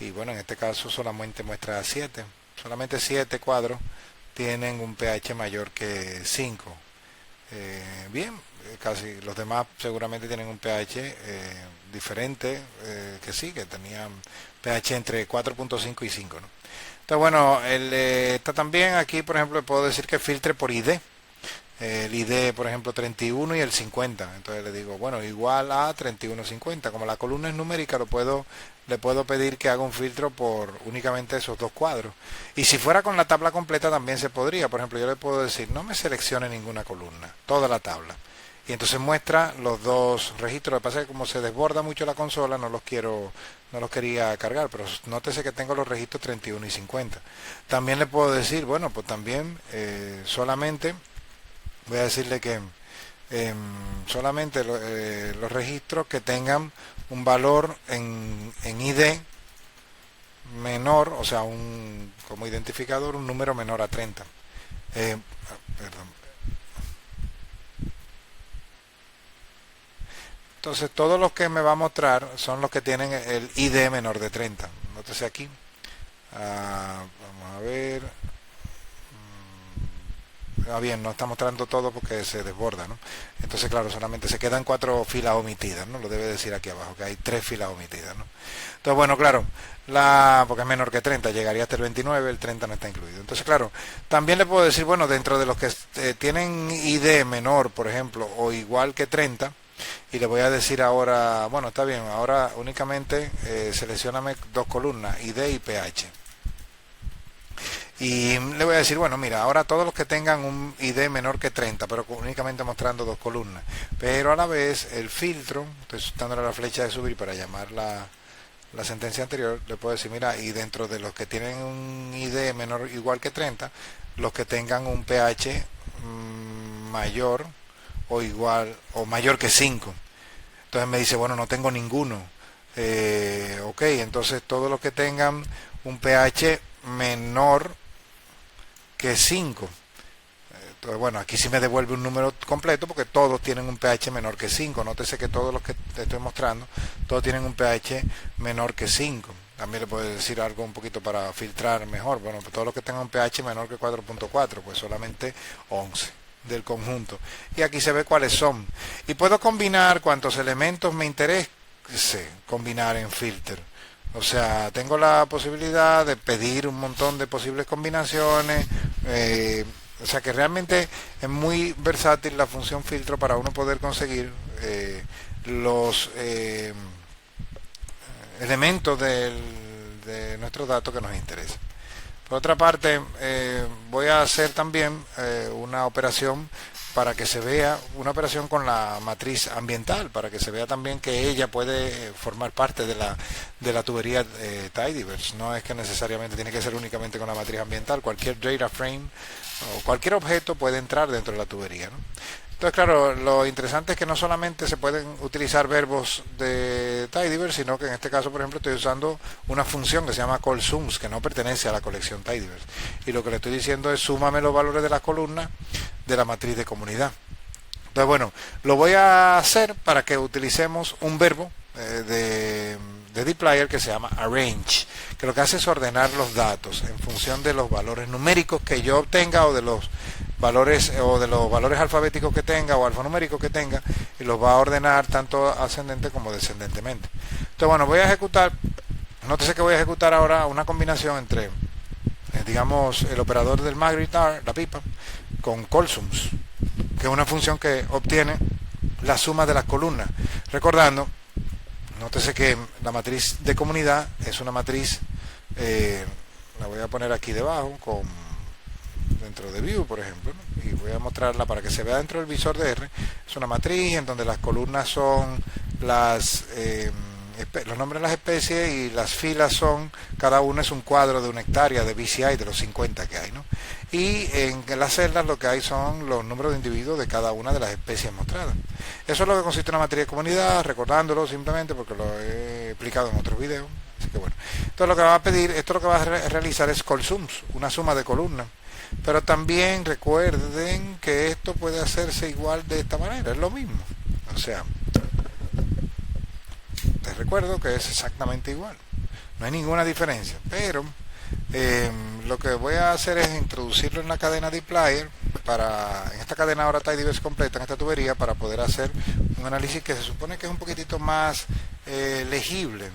Y bueno, en este caso solamente muestra 7. Solamente 7 cuadros tienen un pH mayor que 5. Bien, casi los demás seguramente tienen un pH diferente, que sí, que tenían pH entre 4.5 y 5, ¿no? Entonces, bueno, está también aquí, por ejemplo, puedo decir que filtre por ID. El ID, por ejemplo, 31 y el 50. Entonces le digo, bueno, igual a 3150. Como la columna es numérica, le puedo pedir que haga un filtro por únicamente esos dos cuadros. Y si fuera con la tabla completa también se podría. Por ejemplo, yo le puedo decir, no me seleccione ninguna columna, toda la tabla. Y entonces muestra los dos registros. Lo que pasa es que como se desborda mucho la consola, no los quería cargar, pero nótese que tengo los registros 31 y 50. También le puedo decir, bueno, pues también solamente voy a decirle que solamente los registros que tengan un valor en ID menor, o sea, como identificador, un número menor a 30. Perdón. Entonces, todos los que me va a mostrar son los que tienen el ID menor de 30. Nótese aquí. Vamos a ver. Bien, no está mostrando todo porque se desborda, ¿no? Entonces, claro, solamente se quedan 4 filas omitidas, ¿no? Lo debe decir aquí abajo, que hay 3 filas omitidas, ¿no? Entonces, bueno, claro, porque es menor que 30, llegaría hasta el 29, el 30 no está incluido. Entonces, claro, también le puedo decir, bueno, dentro de los que tienen ID menor, por ejemplo, o igual que 30, y le voy a decir ahora, bueno, está bien, ahora únicamente seleccioname dos columnas, ID y pH. Y le voy a decir, bueno, mira, ahora todos los que tengan un ID menor que 30, pero únicamente mostrando dos columnas. Pero a la vez el filtro, estoy dándole la flecha de subir para llamar la sentencia anterior, le puedo decir, mira, y dentro de los que tienen un ID menor igual que 30, los que tengan un pH mayor o igual o mayor que 5. Entonces me dice, bueno, no tengo ninguno. Ok, entonces todos los que tengan un pH menor que 5. Entonces, bueno, aquí sí me devuelve un número completo porque todos tienen un pH menor que 5. Nótese que todos los que te estoy mostrando, todos tienen un pH menor que 5. También le puedo decir algo un poquito para filtrar mejor. Bueno, pues todos los que tengan un pH menor que 4.4, pues solamente 11 del conjunto. Y aquí se ve cuáles son. Y puedo combinar cuantos elementos me interese combinar en filter. O sea, tengo la posibilidad de pedir un montón de posibles combinaciones. O sea que realmente es muy versátil la función filtro para uno poder conseguir los elementos de nuestros datos que nos interesan. Por otra parte, voy a hacer también una operación para que se vea, una operación con la matriz ambiental, para que se vea también que ella puede formar parte de la tubería Tidyverse. No es que necesariamente tiene que ser únicamente con la matriz ambiental, cualquier data frame o cualquier objeto puede entrar dentro de la tubería, ¿no? Entonces, claro, lo interesante es que no solamente se pueden utilizar verbos de Tidyverse, sino que en este caso, por ejemplo, estoy usando una función que se llama callSums, que no pertenece a la colección Tidyverse. Y lo que le estoy diciendo es súmame los valores de las columnas de la matriz de comunidad. Entonces, bueno, lo voy a hacer para que utilicemos un verbo de dplyr que se llama arrange, que lo que hace es ordenar los datos en función de los valores numéricos que yo obtenga o de los valores alfabéticos que tenga o alfanuméricos que tenga, y los va a ordenar tanto ascendente como descendentemente. Entonces, bueno, voy a ejecutar, nótese que voy a ejecutar ahora una combinación entre digamos el operador del Magritte, la pipa, con callSums, que es una función que obtiene la suma de las columnas. Recordando, nótese que la matriz de comunidad es una matriz, la voy a poner aquí debajo, dentro de View, por ejemplo, ¿no? Y voy a mostrarla para que se vea dentro del visor de R. Es una matriz en donde las columnas son los nombres de las especies, y las filas son, cada una es un cuadro de una hectárea de BCI de los 50 que hay, ¿no? Y en las celdas lo que hay son los números de individuos de cada una de las especies mostradas. Eso es lo que consiste en una matriz de comunidad, recordándolo simplemente porque lo he explicado en otros videos. Así que bueno, entonces lo que va a pedir, esto lo que va a realizar es callSums, una suma de columnas. Pero también recuerden que esto puede hacerse igual de esta manera, es lo mismo. O sea, les recuerdo que es exactamente igual, no hay ninguna diferencia, pero lo que voy a hacer es introducirlo en la cadena dplyr, en esta cadena ahora Tidyverse completa, en esta tubería, para poder hacer un análisis que se supone que es un poquitito más legible,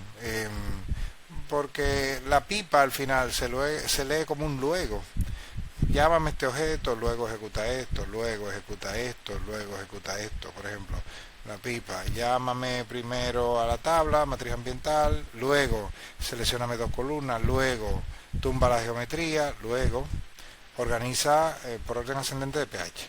porque la pipa al final se lee como un luego. Llámame este objeto, luego ejecuta esto, luego ejecuta esto, luego ejecuta esto. Por ejemplo, la pipa, llámame primero a la tabla, matriz ambiental, luego seleccioname dos columnas, luego tumba la geometría, luego organiza por orden ascendente de pH.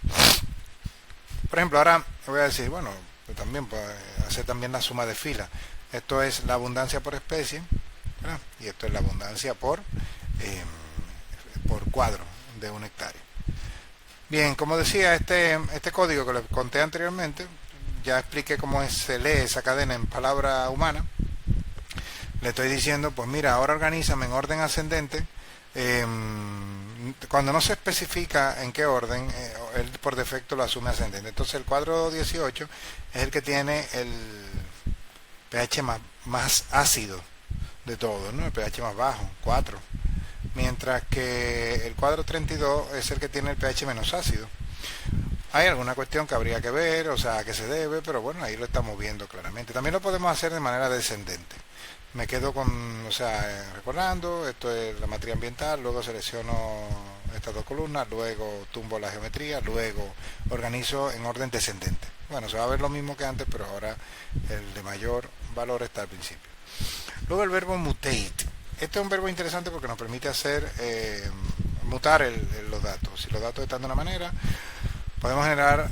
Por ejemplo, ahora voy a decir, bueno, también puedo hacer también la suma de filas. Esto es la abundancia por especie, ¿verdad? Y esto es la abundancia por cuadro de una hectárea. Bien, como decía, este código que les conté anteriormente, ya expliqué cómo se lee esa cadena en palabra humana. Le estoy diciendo, pues mira, ahora organízame en orden ascendente. Cuando no se especifica en qué orden, él por defecto lo asume ascendente. Entonces el cuadro 18 es el que tiene el pH más ácido de todos, ¿no? El pH más bajo, 4. Mientras que el cuadro 32 es el que tiene el pH menos ácido. Hay alguna cuestión que habría que ver, o sea, a qué se debe, pero bueno, ahí lo estamos viendo claramente. También lo podemos hacer de manera descendente. Me quedo con, o sea, recordando, esto es la matriz ambiental, luego selecciono estas dos columnas, luego tumbo la geometría, luego organizo en orden descendente. Bueno, se va a ver lo mismo que antes, pero ahora el de mayor valor está al principio. Luego el verbo mutate. Este es un verbo interesante porque nos permite hacer mutar los datos. Si los datos están de una manera, podemos generar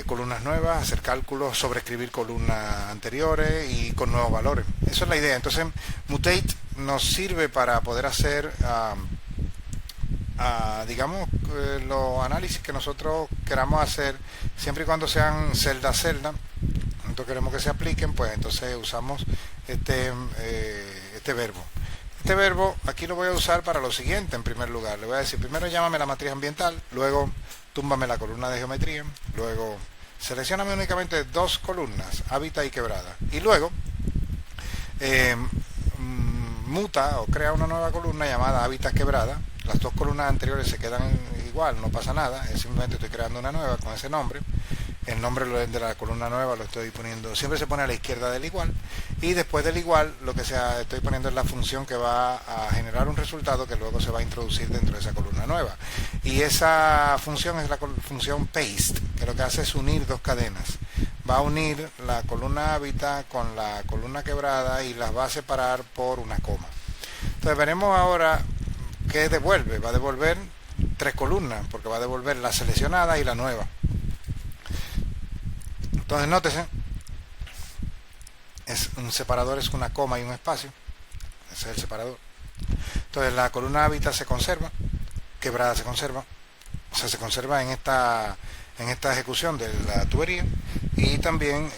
columnas nuevas, hacer cálculos, sobreescribir columnas anteriores y con nuevos valores. Eso es la idea. Entonces, mutate nos sirve para poder hacer, digamos, los análisis que nosotros queramos hacer, siempre y cuando sean celda a celda. Nosotros queremos que se apliquen, pues entonces usamos este verbo. Este verbo aquí lo voy a usar para lo siguiente. En primer lugar, le voy a decir: primero llámame la matriz ambiental, luego túmbame la columna de geometría, luego seleccioname únicamente dos columnas, hábitat y quebrada, y luego eh, muta o crea una nueva columna llamada hábitat quebrada. Las dos columnas anteriores se quedan igual, no pasa nada, es simplemente estoy creando una nueva con ese nombre. El nombre de la columna nueva lo estoy poniendo, siempre se pone a la izquierda del igual, y después del igual lo que sea estoy poniendo es la función que va a generar un resultado que luego se va a introducir dentro de esa columna nueva, y esa función es la función paste, que lo que hace es unir dos cadenas. Va a unir la columna hábitat con la columna quebrada y las va a separar por una coma. Entonces veremos ahora qué devuelve. Va a devolver tres columnas, porque va a devolver la seleccionada y la nueva. Entonces nótese, un separador es una coma y un espacio. Ese es el separador. Entonces la columna hábitat se conserva, quebrada se conserva, o sea, se conserva en esta ejecución de la tubería. Y también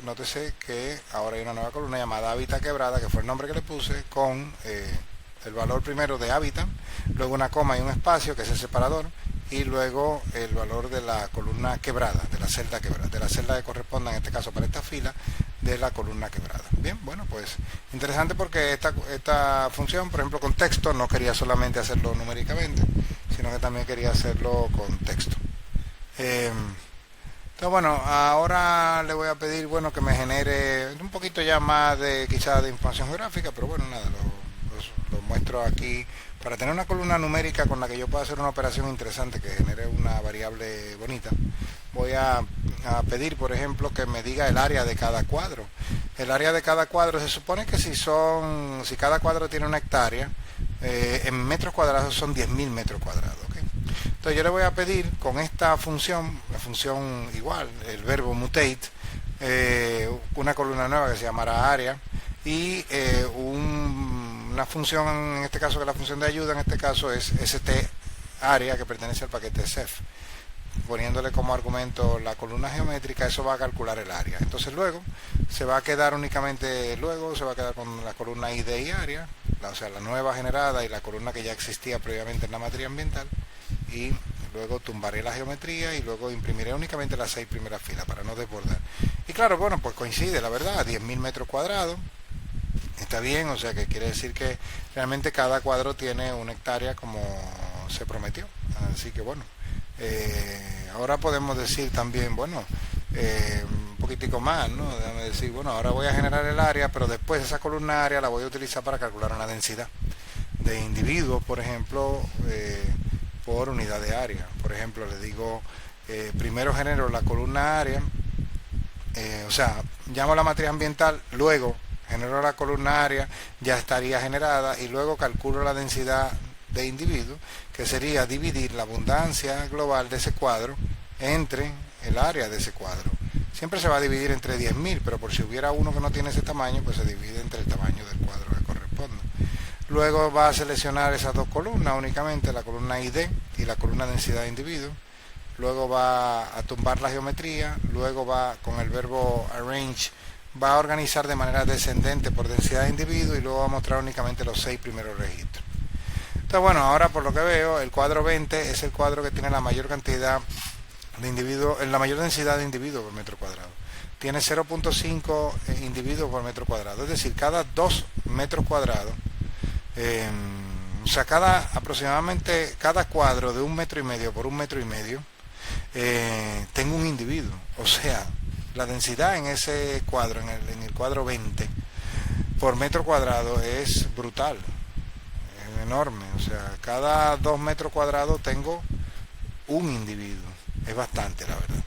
nótese que ahora hay una nueva columna llamada hábitat quebrada, que fue el nombre que le puse, con el valor primero de hábitat, luego una coma y un espacio, que es el separador, y luego el valor de la columna quebrada, de la celda quebrada, de la celda que corresponda en este caso para esta fila de la columna quebrada. Bien, bueno, pues interesante, porque esta función, por ejemplo, con texto, no quería solamente hacerlo numéricamente, sino que también quería hacerlo con texto. Entonces, bueno, ahora le voy a pedir, bueno, que me genere un poquito ya más de quizás de información geográfica, pero bueno, nada, lo muestro aquí para tener una columna numérica con la que yo pueda hacer una operación interesante que genere una variable bonita. Voy a pedir, por ejemplo, que me diga el área de cada cuadro. El área de cada cuadro se supone que si cada cuadro tiene una hectárea, en metros cuadrados son 10.000 metros cuadrados. ¿Okay? Entonces yo le voy a pedir con esta función, la función igual, el verbo mutate, una columna nueva que se llamará área, y una función, en este caso que es la función de ayuda, en este caso es st_area, que pertenece al paquete ceph. Poniéndole como argumento la columna geométrica, eso va a calcular el área. Entonces luego se va a quedar con la columna id y área, o sea, la nueva generada y la columna que ya existía previamente en la matriz ambiental, y luego tumbaré la geometría y luego imprimiré únicamente las 6 primeras filas para no desbordar. Y claro, bueno, pues coincide, la verdad, 10.000 metros cuadrados. Está bien, o sea que quiere decir que realmente cada cuadro tiene una hectárea como se prometió. Así que bueno, ahora podemos decir también, bueno, un poquitico más, ¿no? Déjame decir, bueno, ahora voy a generar el área, pero después esa columna área la voy a utilizar para calcular una densidad de individuos, por ejemplo, por unidad de área. Por ejemplo, le digo, primero genero la columna área, o sea, llamo la matriz ambiental, luego genero la columna área, ya estaría generada, y luego calculo la densidad de individuos, que sería dividir la abundancia global de ese cuadro entre el área de ese cuadro. Siempre se va a dividir entre 10.000, pero por si hubiera uno que no tiene ese tamaño, pues se divide entre el tamaño del cuadro que corresponde. Luego va a seleccionar esas dos columnas únicamente, la columna id y la columna densidad de individuos. Luego va a tumbar la geometría, luego va con el verbo arrange, va a organizar de manera descendente por densidad de individuo, y luego va a mostrar únicamente los 6 primeros registros. Entonces, bueno, ahora por lo que veo, el cuadro 20 es el cuadro que tiene la mayor cantidad de individuos, la mayor densidad de individuos por metro cuadrado. Tiene 0.5 individuos por metro cuadrado, es decir, cada 2 metros cuadrados, o sea, aproximadamente cada cuadro de 1,5 metros por 1,5 metros, tengo un individuo. O sea, la densidad en ese cuadro, en el cuadro 20 por metro cuadrado, es brutal, es enorme. O sea, cada 2 metros cuadrados tengo un individuo. Es bastante, la verdad.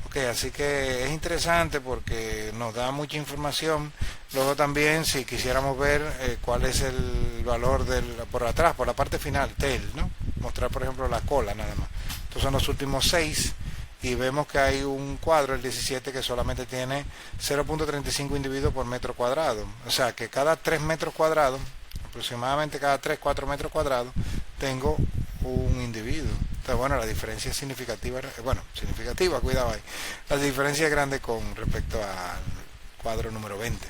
Ok, así que es interesante porque nos da mucha información. Luego también, si quisiéramos ver cuál es el valor por atrás, por la parte final, tail, ¿no? Mostrar, por ejemplo, la cola nada más. Estos son los últimos 6. Y vemos que hay un cuadro, el 17, que solamente tiene 0.35 individuos por metro cuadrado. O sea que cada 3 metros cuadrados, aproximadamente cada 3-4 metros cuadrados, tengo un individuo. Entonces, bueno, la diferencia es significativa, cuidado ahí. La diferencia es grande con respecto al cuadro número 20.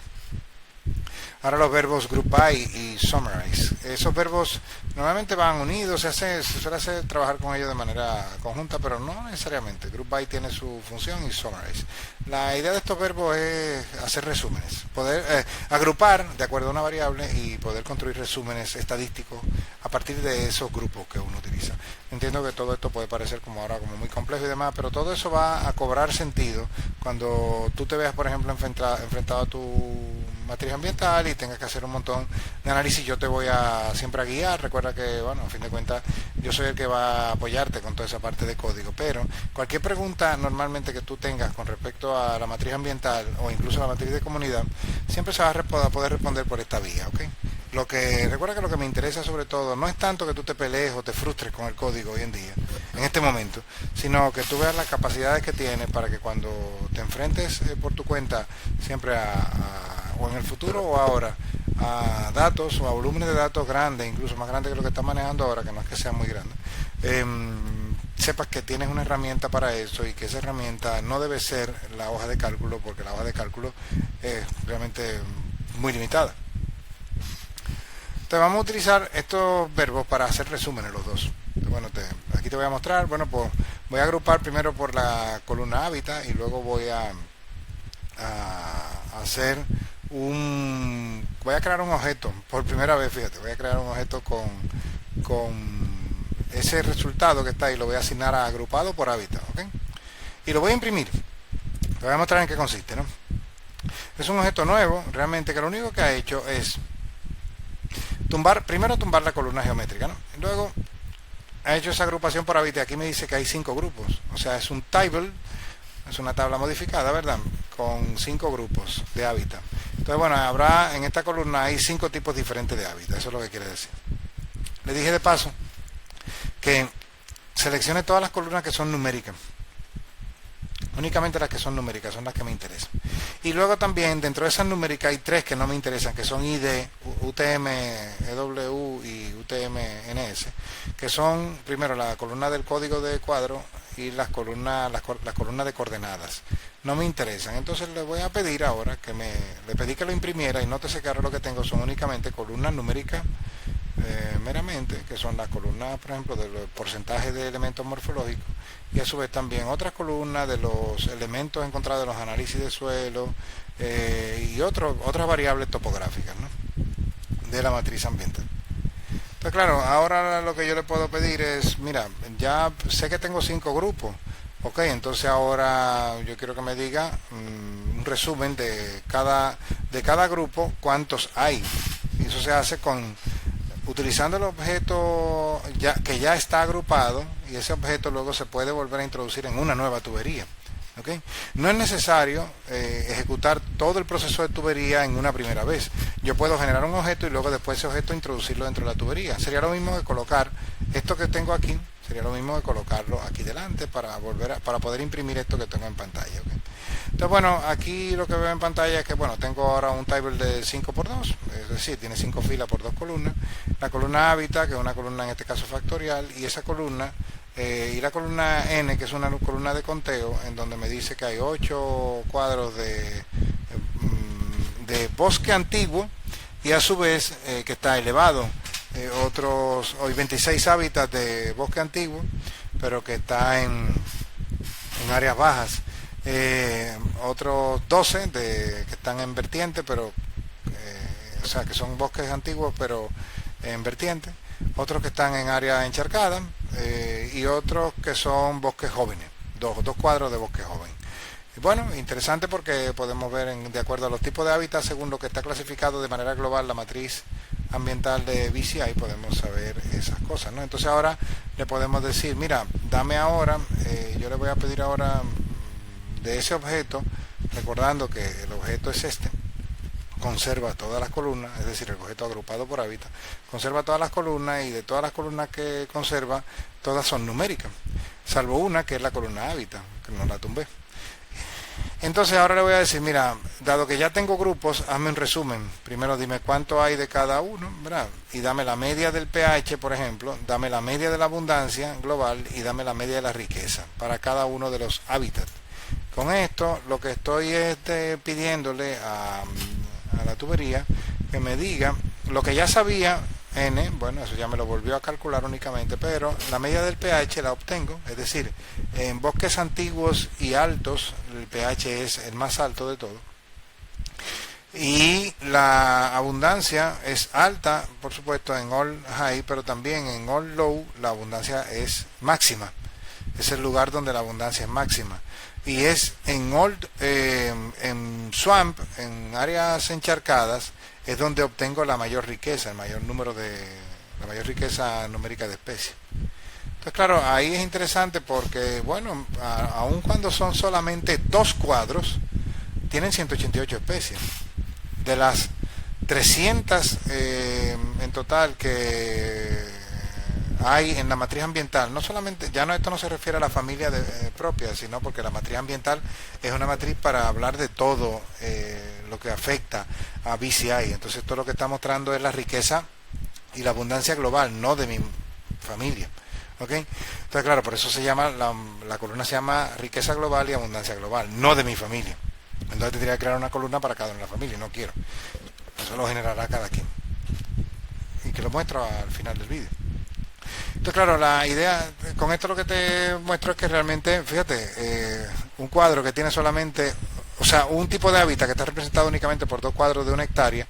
Ahora los verbos group by y summarize. Esos verbos normalmente van unidos, se suele hacer trabajar con ellos de manera conjunta, pero no necesariamente. Group by tiene su función y summarize. La idea de estos verbos es hacer resúmenes, poder agrupar de acuerdo a una variable y poder construir resúmenes estadísticos a partir de esos grupos que uno utiliza. Entiendo que todo esto puede parecer como ahora como muy complejo y demás, pero todo eso va a cobrar sentido cuando tú te veas, por ejemplo, enfrentado a tu matriz ambiental y tengas que hacer un montón de análisis. Yo te voy a siempre a guiar. Recuerda que, bueno, a fin de cuentas, yo soy el que va a apoyarte con toda esa parte de código, pero cualquier pregunta normalmente que tú tengas con respecto a la matriz ambiental o incluso la matriz de comunidad, siempre se va a poder responder por esta vía, ¿ok? Recuerda que lo que me interesa sobre todo no es tanto que tú te pelees o te frustres con el código hoy en día, en este momento, sino que tú veas las capacidades que tienes para que cuando te enfrentes por tu cuenta siempre o en el futuro o ahora a datos o a volúmenes de datos grandes, incluso más grandes que lo que estás manejando ahora, que no es que sea muy grande, sepas que tienes una herramienta para eso y que esa herramienta no debe ser la hoja de cálculo, porque la hoja de cálculo es realmente muy limitada. Entonces vamos a utilizar estos verbos para hacer resúmenes los dos. Entonces, bueno, aquí te voy a mostrar. Bueno, pues voy a agrupar primero por la columna hábitat y luego voy a hacer voy a crear un objeto por primera vez. Fíjate, voy a crear un objeto con ese resultado que está ahí, lo voy a asignar a agrupado por hábitat, ¿ok? Y lo voy a imprimir. Te voy a mostrar en qué consiste, ¿no? Es un objeto nuevo, realmente, que lo único que ha hecho es primero tumbar la columna geométrica, ¿no? Y luego ha hecho esa agrupación por hábitat. Aquí me dice que hay 5 grupos, o sea, es un table, es una tabla modificada, ¿verdad? Con 5 grupos de hábitat. Entonces, bueno, en esta columna hay 5 tipos diferentes de hábitat, eso es lo que quiere decir. Le dije de paso que seleccione todas las columnas que son numéricas. Únicamente las que son numéricas son las que me interesan. Y luego también dentro de esas numéricas hay 3 que no me interesan, que son ID, UTM-EW y UTM-NS, que son primero la columna del código de cuadro y las columnas de coordenadas. No me interesan. Entonces le voy a pedir ahora le pedí que lo imprimiera y nótese que ahora lo que tengo son únicamente columnas numéricas meramente, que son las columnas, por ejemplo, de los porcentajes de elementos morfológicos, y a su vez también otras columnas de los elementos encontrados en los análisis de suelo y otras variables topográficas, ¿no?, de la matriz ambiental. Entonces, claro, ahora lo que yo le puedo pedir es, mira, ya sé que tengo 5 grupos, ok, entonces ahora yo quiero que me diga un resumen de cada grupo, cuántos hay, y eso se hace utilizando el objeto que ya está agrupado, y ese objeto luego se puede volver a introducir en una nueva tubería. ¿Okay? No es necesario ejecutar todo el proceso de tubería en una primera vez. Yo puedo generar un objeto y luego después ese objeto introducirlo dentro de la tubería. Sería lo mismo que colocar esto que tengo aquí, sería lo mismo que colocarlo aquí delante para poder imprimir esto que tengo en pantalla. ¿Okay? Entonces, bueno, aquí lo que veo en pantalla es que, bueno, tengo ahora un table de 5×2, es decir, tiene 5 filas por 2 columnas. La columna hábitat, que es una columna en este caso factorial, y esa columna y la columna N, que es una columna de conteo, en donde me dice que hay 8 cuadros de bosque antiguo, y a su vez que está elevado, hoy 26 hábitats de bosque antiguo, pero que está en áreas bajas, otros 12 que están en vertiente, pero o sea, que son bosques antiguos pero en vertiente, otros que están en áreas encharcadas, y otros que son bosques jóvenes, dos cuadros de bosque joven. Y bueno, interesante porque podemos ver de acuerdo a los tipos de hábitat, según lo que está clasificado de manera global la matriz ambiental de BCI, podemos saber esas cosas, ¿no? Entonces ahora le podemos decir, mira, dame ahora, yo le voy a pedir ahora de ese objeto, recordando que el objeto es este, conserva todas las columnas, es decir, el objeto agrupado por hábitat, conserva todas las columnas, y de todas las columnas que conserva, todas son numéricas, salvo una que es la columna hábitat, que no la tumbé. Entonces ahora le voy a decir, mira, dado que ya tengo grupos, hazme un resumen. Primero dime cuánto hay de cada uno, ¿verdad? Y dame la media del pH, por ejemplo, dame la media de la abundancia global y dame la media de la riqueza para cada uno de los hábitats. Con esto lo que estoy pidiéndole a la tubería que me diga lo que ya sabía n, bueno, eso ya me lo volvió a calcular únicamente, pero la media del pH la obtengo, es decir, en bosques antiguos y altos el pH es el más alto de todo, y la abundancia es alta, por supuesto, en all high, pero también en all low la abundancia es máxima. Es el lugar donde la abundancia es máxima. Y es en old, en swamp, en áreas encharcadas, es donde obtengo la mayor riqueza, la mayor riqueza numérica de especies. Entonces, claro, ahí es interesante porque, bueno, aun cuando son solamente 2 cuadros, tienen 188 especies. De las 300 en total que hay en la matriz ambiental, no solamente, ya no, esto no se refiere a la familia propia, sino porque la matriz ambiental es una matriz para hablar de todo lo que afecta a BCI. Entonces todo lo que está mostrando es la riqueza y la abundancia global, no de mi familia. ¿Ok? Entonces claro, por eso se llama, la columna se llama riqueza global y abundancia global, no de mi familia. Entonces tendría que crear una columna para cada uno de la familia, no quiero. Eso lo generará cada quien. Y que lo muestro al final del vídeo. Entonces, claro, la idea, con esto lo que te muestro es que realmente, fíjate, un cuadro que tiene solamente, o sea, un tipo de hábitat que está representado únicamente por 2 cuadros de 1 hectárea,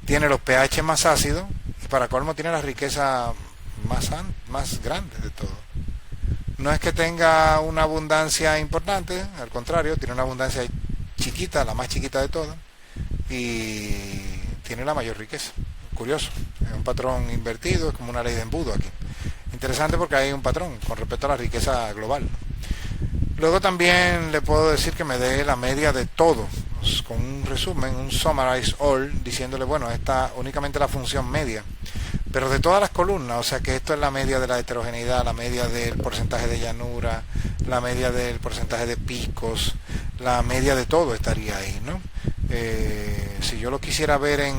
tiene los pH más ácidos y para colmo tiene la riqueza más grande de todo. No es que tenga una abundancia importante, al contrario, tiene una abundancia chiquita, la más chiquita de todas, y tiene la mayor riqueza. Curioso, es un patrón invertido, es como una ley de embudo aquí. Interesante porque hay un patrón con respecto a la riqueza global. Luego también le puedo decir que me dé la media de todo, con un resumen, un summarize all, diciéndole, bueno, esta únicamente la función media, pero de todas las columnas, o sea que esto es la media de la heterogeneidad, la media del porcentaje de llanura, la media del porcentaje de picos, la media de todo estaría ahí, ¿no? Si yo lo quisiera ver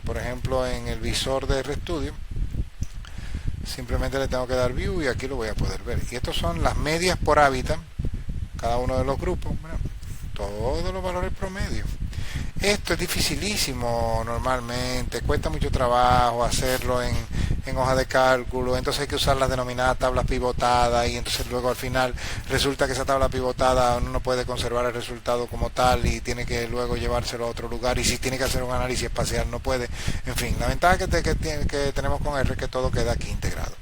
por ejemplo, en el visor de RStudio, simplemente le tengo que dar view y aquí lo voy a poder ver. Y estos son las medias por hábitat, cada uno de los grupos, bueno, todos los valores promedio. Esto es dificilísimo normalmente, cuesta mucho trabajo hacerlo en hoja de cálculo, entonces hay que usar las denominadas tablas pivotadas y entonces luego al final resulta que esa tabla pivotada uno no puede conservar el resultado como tal y tiene que luego llevárselo a otro lugar y si tiene que hacer un análisis espacial no puede. En fin, la ventaja que tenemos con R es que todo queda aquí integrado.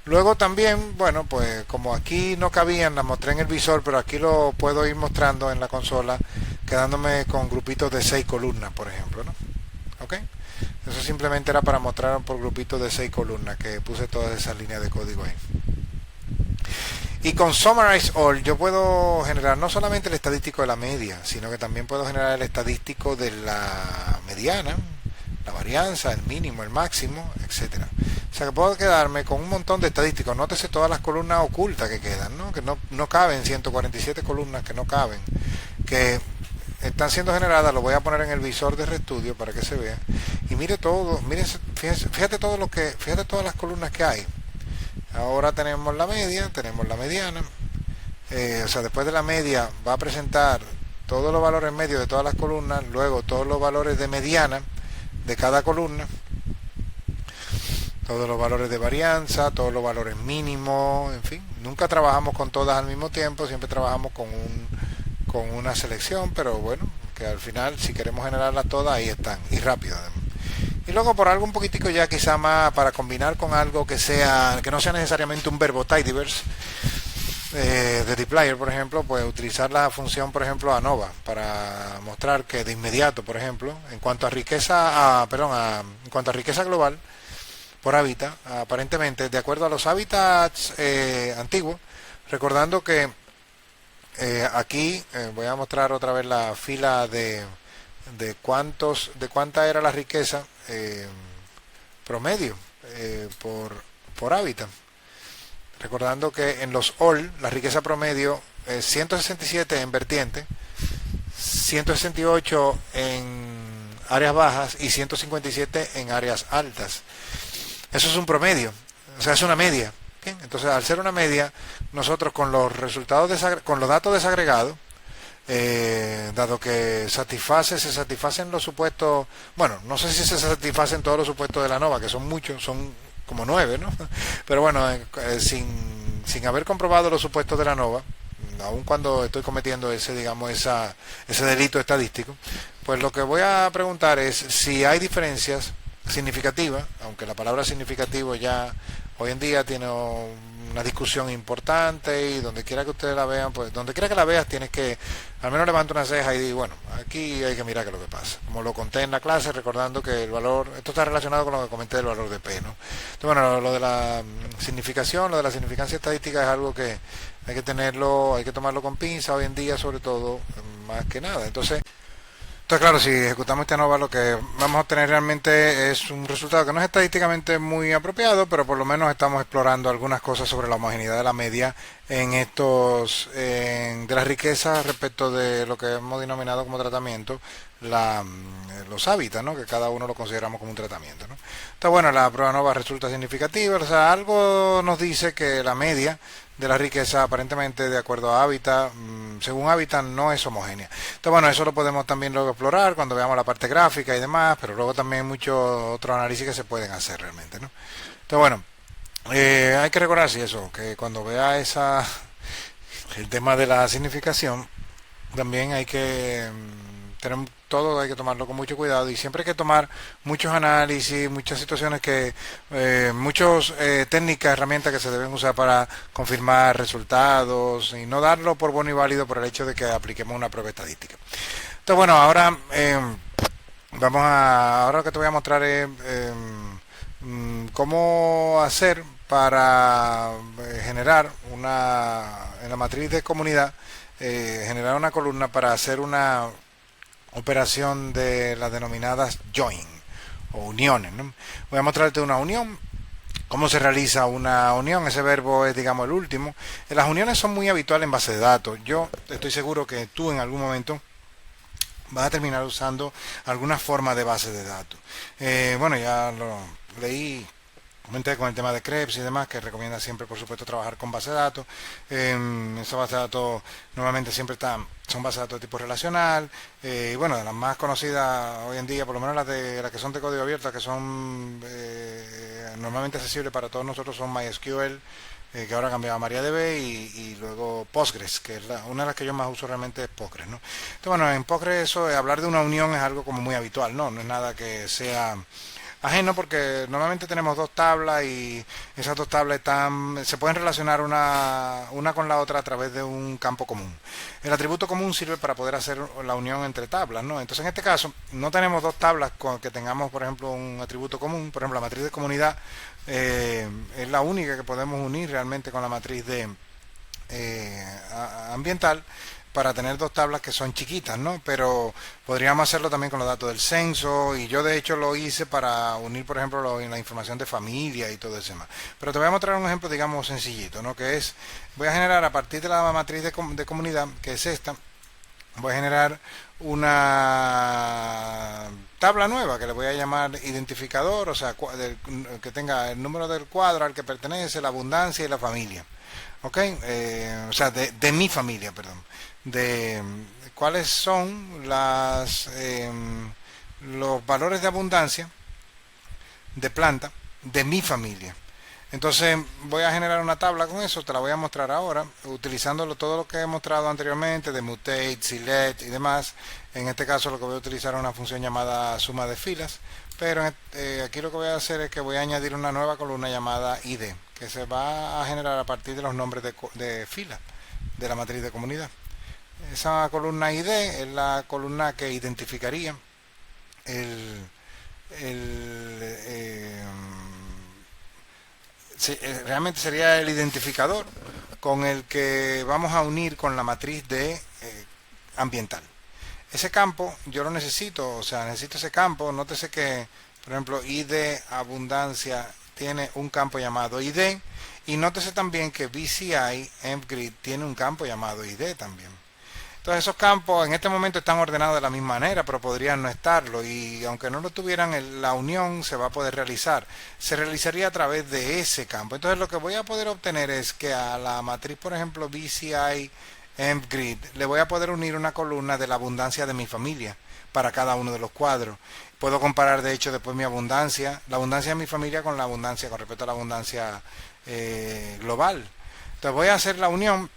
Luego también, bueno, pues como aquí no cabían, las mostré en el visor, pero aquí lo puedo ir mostrando en la consola, quedándome con grupitos de 6 columnas, por ejemplo, ¿no? ¿Ok? Eso simplemente era para mostrar por grupitos de 6 columnas, que puse todas esas líneas de código ahí. Y con Summarize All yo puedo generar no solamente el estadístico de la media, sino que también puedo generar el estadístico de la mediana, la varianza, el mínimo, el máximo, etcétera. O sea que puedo quedarme con un montón de estadísticos. Nótese todas las columnas ocultas que quedan, ¿no? Que no caben, 147 columnas que no caben, que están siendo generadas. Lo voy a poner en el visor de RStudio para que se vea. Y mire todo, fíjate todas las columnas que hay. Ahora tenemos la media, tenemos la mediana. O sea, después de la media va a presentar todos los valores medios de todas las columnas, luego todos los valores de mediana de cada columna, todos los valores de varianza, todos los valores mínimos, en fin. Nunca trabajamos con todas al mismo tiempo, siempre trabajamos con una selección, pero bueno, que al final si queremos generarlas todas ahí están, y rápido además. Y luego por algo un poquitico ya quizá más para combinar con algo que no sea necesariamente un verbo tidyverse, de dplyr, por ejemplo, pues utilizar la función, por ejemplo, ANOVA para mostrar que de inmediato, por ejemplo, en cuanto a riqueza global por hábitat, aparentemente, de acuerdo a los hábitats antiguos, recordando que aquí voy a mostrar otra vez la fila de cuánta era la riqueza promedio por hábitat. Recordando que en los all la riqueza promedio es 167 en vertiente, 168 en áreas bajas y 157 en áreas altas. Eso es un promedio, o sea, es una media. ¿Bien? Entonces, al ser una media, nosotros con los resultados con los datos desagregados, dado que se satisfacen los supuestos, bueno, no sé si se satisfacen todos los supuestos de la NOVA, que son muchos, son como 9, ¿no? Pero bueno, sin haber comprobado los supuestos de la NOVA, aun cuando estoy cometiendo ese, digamos, ese delito estadístico, pues lo que voy a preguntar es si hay diferencias significativas, aunque la palabra significativo ya hoy en día tiene una discusión importante, y donde quiera que ustedes la vean, pues donde quiera que la veas tienes que al menos levantar una ceja y decir, bueno, aquí hay que mirar qué es lo que pasa. Como lo conté en la clase, recordando que el valor, esto está relacionado con lo que comenté del valor de P, ¿no? Entonces, bueno, lo de la significación, lo de la significancia estadística es algo que hay que tenerlo, hay que tomarlo con pinza hoy en día, sobre todo, más que nada. Entonces, claro, si ejecutamos esta ANOVA, lo que vamos a obtener realmente es un resultado que no es estadísticamente muy apropiado, pero por lo menos estamos explorando algunas cosas sobre la homogeneidad de la media en de las riquezas respecto de lo que hemos denominado como tratamiento, los hábitats, ¿no? Que cada uno lo consideramos como un tratamiento, ¿no? Entonces, bueno, la prueba ANOVA resulta significativa, o sea, algo nos dice que la media de la riqueza, aparentemente, de acuerdo a hábitat, según hábitat, no es homogénea. Entonces, bueno, eso lo podemos también luego explorar cuando veamos la parte gráfica y demás, pero luego también hay muchos otros análisis que se pueden hacer realmente, ¿no? Entonces, bueno, hay que recordar, sí, eso, que cuando vea el tema de la significación, también hay que tener todo, hay que tomarlo con mucho cuidado, y siempre hay que tomar muchos análisis, muchas situaciones muchas técnicas, herramientas que se deben usar para confirmar resultados, y no darlo por bueno y válido por el hecho de que apliquemos una prueba estadística. Entonces, bueno, ahora lo que te voy a mostrar es cómo hacer para generar en la matriz de comunidad, generar una columna para hacer una operación de las denominadas join o uniones, ¿no? Voy a mostrarte una unión, cómo se realiza una unión. Ese verbo es, digamos, el último. Las uniones son muy habituales en base de datos. Yo estoy seguro que tú en algún momento vas a terminar usando alguna forma de base de datos. Bueno, ya lo leí, comenté con el tema de Krebs y demás, que recomienda siempre, por supuesto, trabajar con base de datos. Esa base de datos normalmente siempre son bases de datos de tipo relacional. Y bueno, de las más conocidas hoy en día, por lo menos las que son de código abierto, que son normalmente accesibles para todos nosotros, son MySQL, que ahora ha cambiado a MariaDB, y luego Postgres, que es una de las que yo más uso realmente es Postgres, ¿no? Entonces, bueno, en Postgres hablar de una unión es algo como muy habitual, ¿no? No es nada que sea ajeno, porque normalmente tenemos dos tablas, y esas dos tablas se pueden relacionar una con la otra a través de un campo común. El atributo común sirve para poder hacer la unión entre tablas, ¿no? Entonces, en este caso, no tenemos dos tablas con que tengamos, por ejemplo, un atributo común. Por ejemplo, la matriz de comunidad es la única que podemos unir realmente con la matriz de ambiental, para tener dos tablas que son chiquitas, ¿no? Pero podríamos hacerlo también con los datos del censo, y yo de hecho lo hice para unir, por ejemplo, la información de familia y todo eso más. Pero te voy a mostrar un ejemplo, digamos, sencillito, ¿no? Que es, voy a generar a partir de la matriz de comunidad, que es esta, voy a generar una tabla nueva que le voy a llamar identificador, o sea, que tenga el número del cuadro al que pertenece, la abundancia y la familia. ¿Ok? O sea, de mi familia, perdón. De cuáles son los valores de abundancia de planta de mi familia. Entonces voy a generar una tabla con eso, te la voy a mostrar ahora, utilizando todo lo que he mostrado anteriormente de mutate, select y demás. En este caso lo que voy a utilizar es una función llamada suma de filas, pero aquí lo que voy a hacer es que voy a añadir una nueva columna llamada id, que se va a generar a partir de los nombres de fila de la matriz de comunidad. Esa columna id es la columna que identificaría realmente sería el identificador con el que vamos a unir con la matriz de ambiental. Ese campo yo lo necesito, o sea, necesito ese campo. Nótese que, por ejemplo, id abundancia tiene un campo llamado id, y nótese también que BCI EmpGrid tiene un campo llamado id también. Entonces, esos campos en este momento están ordenados de la misma manera, pero podrían no estarlo, y aunque no lo tuvieran, la unión se va a poder realizar. Se realizaría a través de ese campo. Entonces, lo que voy a poder obtener es que a la matriz, por ejemplo, BCI EmpGrid, le voy a poder unir una columna de la abundancia de mi familia para cada uno de los cuadros. Puedo comparar, de hecho, después mi abundancia, la abundancia de mi familia con la abundancia, con respecto a la abundancia global. Entonces voy a hacer la unión.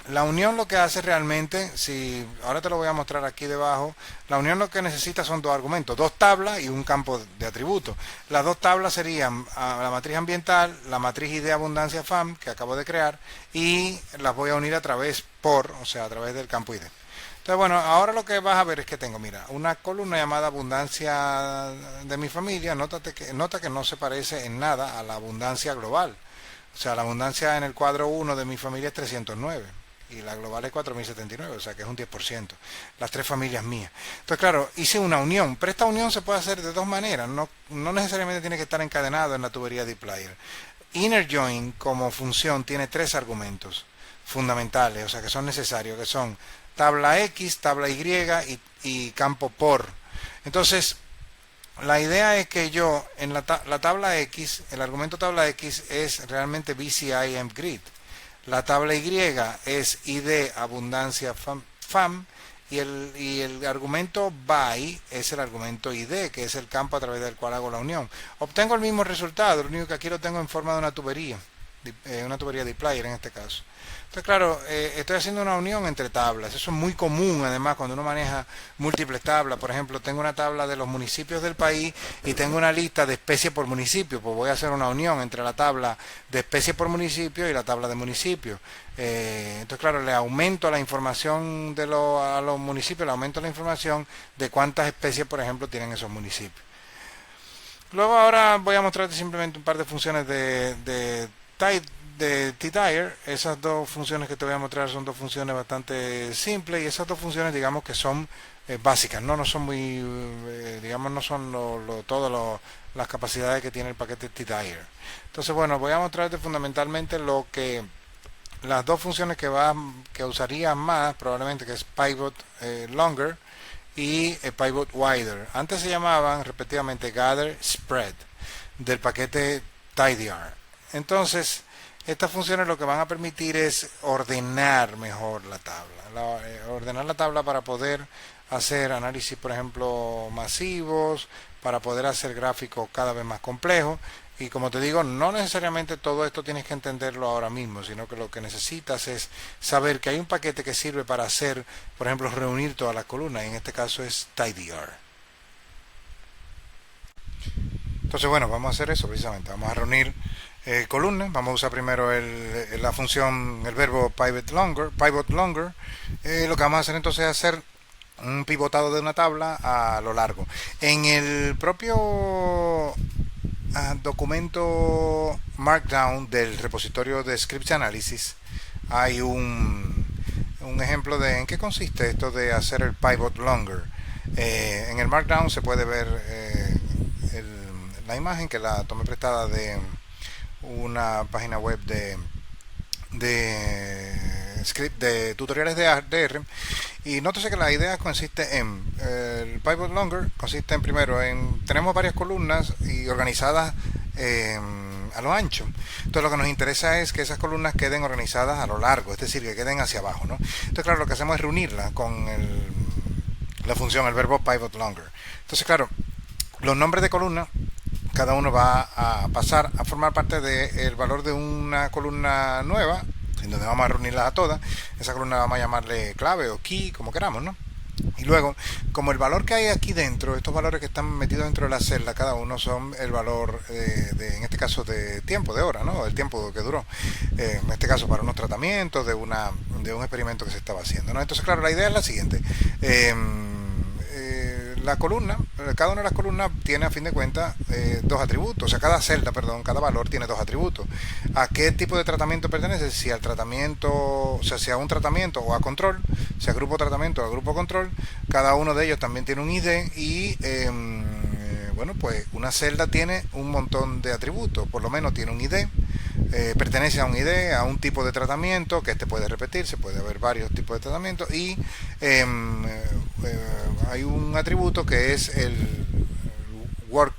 La unión lo que hace realmente, si ahora te lo voy a mostrar aquí debajo, la unión lo que necesita son dos argumentos, dos tablas y un campo de atributos. Las dos tablas serían la matriz ambiental, la matriz ID abundancia FAM que acabo de crear, y las voy a unir a través o sea, a través del campo ID. Entonces, bueno, ahora lo que vas a ver es que tengo, mira, una columna llamada abundancia de mi familia. Nota que no se parece en nada a la abundancia global. O sea, la abundancia en el cuadro 1 de mi familia es 309 y la global es 4079, o sea que es un 10%. Las tres familias mías. Entonces, claro, hice una unión, pero esta unión se puede hacer de dos maneras. No necesariamente tiene que estar encadenado en la tubería dplyr. Inner join como función tiene tres argumentos fundamentales, o sea que son necesarios, que son tabla X, tabla y campo por. Entonces, la idea es que yo en la tabla X, el argumento tabla X es realmente BCI EmpGrid. La tabla Y es ID abundancia FAM y el argumento by es el argumento ID, que es el campo a través del cual hago la unión. Obtengo el mismo resultado, lo único que aquí lo tengo en forma de una tubería dplyr en este caso. Entonces, claro, estoy haciendo una unión entre tablas. Eso es muy común, además, cuando uno maneja múltiples tablas. Por ejemplo, tengo una tabla de los municipios del país y tengo una lista de especies por municipio. Pues voy a hacer una unión entre la tabla de especies por municipio y la tabla de municipios. Entonces, claro, le aumento la información a los municipios, le aumento la información de cuántas especies, por ejemplo, tienen esos municipios. Luego, ahora voy a mostrarte simplemente un par de funciones de tDyr. Esas dos funciones que te voy a mostrar son dos funciones bastante simples, y esas dos funciones, digamos que son básicas, no son muy, digamos, no son todas las capacidades que tiene el paquete tDyr. Entonces, bueno, voy a mostrarte fundamentalmente las dos funciones que usaría más probablemente, que es pivot longer y pivot wider. Antes se llamaban respectivamente gather, spread del paquete tDyr. Entonces, estas funciones lo que van a permitir es ordenar mejor la tabla, ordenar la tabla para poder hacer análisis, por ejemplo, masivos, para poder hacer gráficos cada vez más complejos. Y como te digo, no necesariamente todo esto tienes que entenderlo ahora mismo, sino que lo que necesitas es saber que hay un paquete que sirve para hacer, por ejemplo, reunir todas las columnas, y en este caso es tDyr. Entonces, bueno, vamos a hacer eso precisamente, vamos a reunir columnas. Vamos a usar primero la función, el verbo pivot longer. Lo que vamos a hacer entonces es hacer un pivotado de una tabla a lo largo. En el propio documento Markdown del repositorio de Scripts Analysis hay un ejemplo de en qué consiste esto de hacer el pivot longer. En el Markdown se puede ver la imagen, que la tomé prestada de una página web de tutoriales de AR, y nótese que la idea consiste en el pivot longer consiste en, primero, tenemos varias columnas y organizadas a lo ancho. Entonces lo que nos interesa es que esas columnas queden organizadas a lo largo, es decir, que queden hacia abajo, ¿no? Entonces, claro, lo que hacemos es reunirla con la función, el verbo pivot longer. Entonces, claro, los nombres de columna, cada uno va a pasar a formar parte del valor de una columna nueva, en donde vamos a reunirlas a todas. Esa columna vamos a llamarle clave o key, como queramos, ¿no? Y luego, como el valor que hay aquí dentro, estos valores que están metidos dentro de la celda, cada uno son el valor en este caso de tiempo, de hora, ¿no? El tiempo que duró, en este caso para unos tratamientos de un experimento que se estaba haciendo, ¿no? Entonces, claro, la idea es la siguiente. La columna, cada una de las columnas tiene, a fin de cuentas, dos atributos. O sea, cada valor tiene dos atributos. ¿A qué tipo de tratamiento pertenece? Si al tratamiento, o sea, si a un tratamiento o a control, si a grupo tratamiento o a grupo control. Cada uno de ellos también tiene un ID y, bueno, pues una celda tiene un montón de atributos. Por lo menos tiene un ID, pertenece a un ID, a un tipo de tratamiento, que este puede repetirse, puede haber varios tipos de tratamiento, y hay un atributo que es el work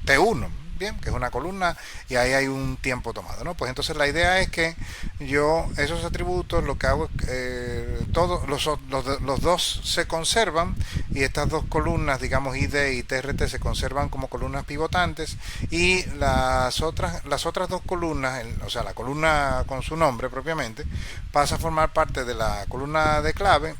T1, bien, que es una columna y ahí hay un tiempo tomado, ¿no? Pues entonces la idea es que yo esos atributos lo que hago es todos los dos se conservan y estas dos columnas, digamos ID y TRT, se conservan como columnas pivotantes y las otras dos columnas, o sea, la columna con su nombre propiamente, pasa a formar parte de la columna de clave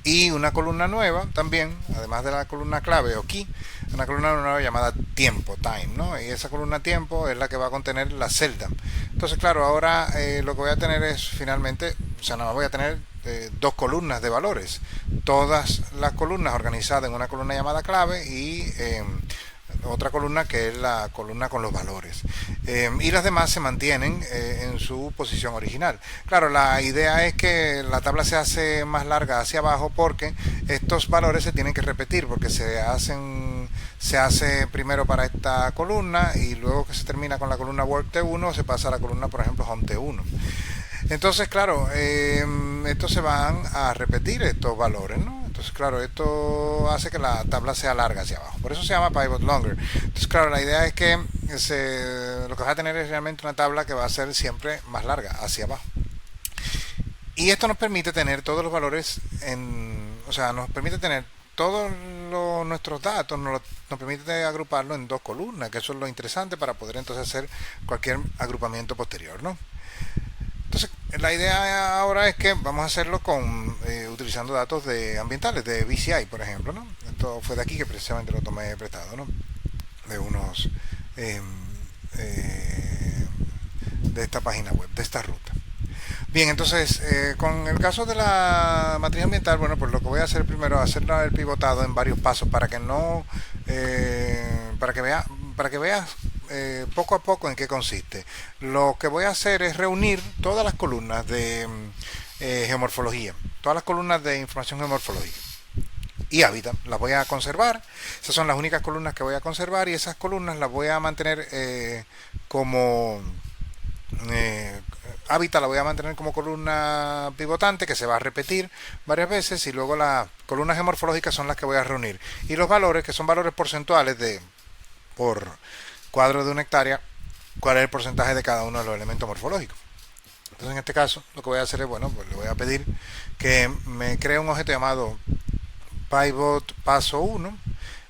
y una columna nueva también, además de la columna clave o key, una columna nueva llamada tiempo, time, ¿no? Y esa columna tiempo es la que va a contener la celda. Entonces, claro, ahora lo que voy a tener es finalmente, o sea, no voy a tener dos columnas de valores, todas las columnas organizadas en una columna llamada clave y otra columna que es la columna con los valores, y las demás se mantienen en su posición original. Claro, la idea es que la tabla se hace más larga hacia abajo porque estos valores se tienen que repetir porque se hace primero para esta columna y luego que se termina con la columna work T1 se pasa a la columna, por ejemplo, home T1. Entonces, claro, estos se van a repetir estos valores, ¿no? Entonces, claro, esto hace que la tabla sea larga hacia abajo. Por eso se llama pivot longer. Entonces, claro, la idea es que lo que vas a tener es realmente una tabla que va a ser siempre más larga hacia abajo. Y esto nos permite tener todos los valores o sea, nos permite tener todos nuestros datos, nos permite agruparlo en dos columnas, que eso es lo interesante para poder entonces hacer cualquier agrupamiento posterior, ¿no? Entonces, la idea ahora es que vamos a hacerlo utilizando datos ambientales, de BCI, por ejemplo, ¿no? Esto fue de aquí que precisamente lo tomé prestado, ¿no? De unos de esta página web, de esta ruta. Bien, entonces, con el caso de la matriz ambiental, bueno, pues lo que voy a hacer primero es hacer el pivotado en varios pasos para que veas poco a poco en qué consiste. Lo que voy a hacer es reunir todas las columnas de geomorfología, todas las columnas de información geomorfológica y hábitat, las voy a conservar. Esas son las únicas columnas que voy a conservar y esas columnas las voy a mantener como hábitat, la voy a mantener como columna pivotante que se va a repetir varias veces y luego las columnas geomorfológicas son las que voy a reunir y los valores, que son valores porcentuales por cuadro de una hectárea, cuál es el porcentaje de cada uno de los elementos morfológicos. Entonces, en este caso, lo que voy a hacer es, bueno, pues le voy a pedir que me cree un objeto llamado pivot paso 1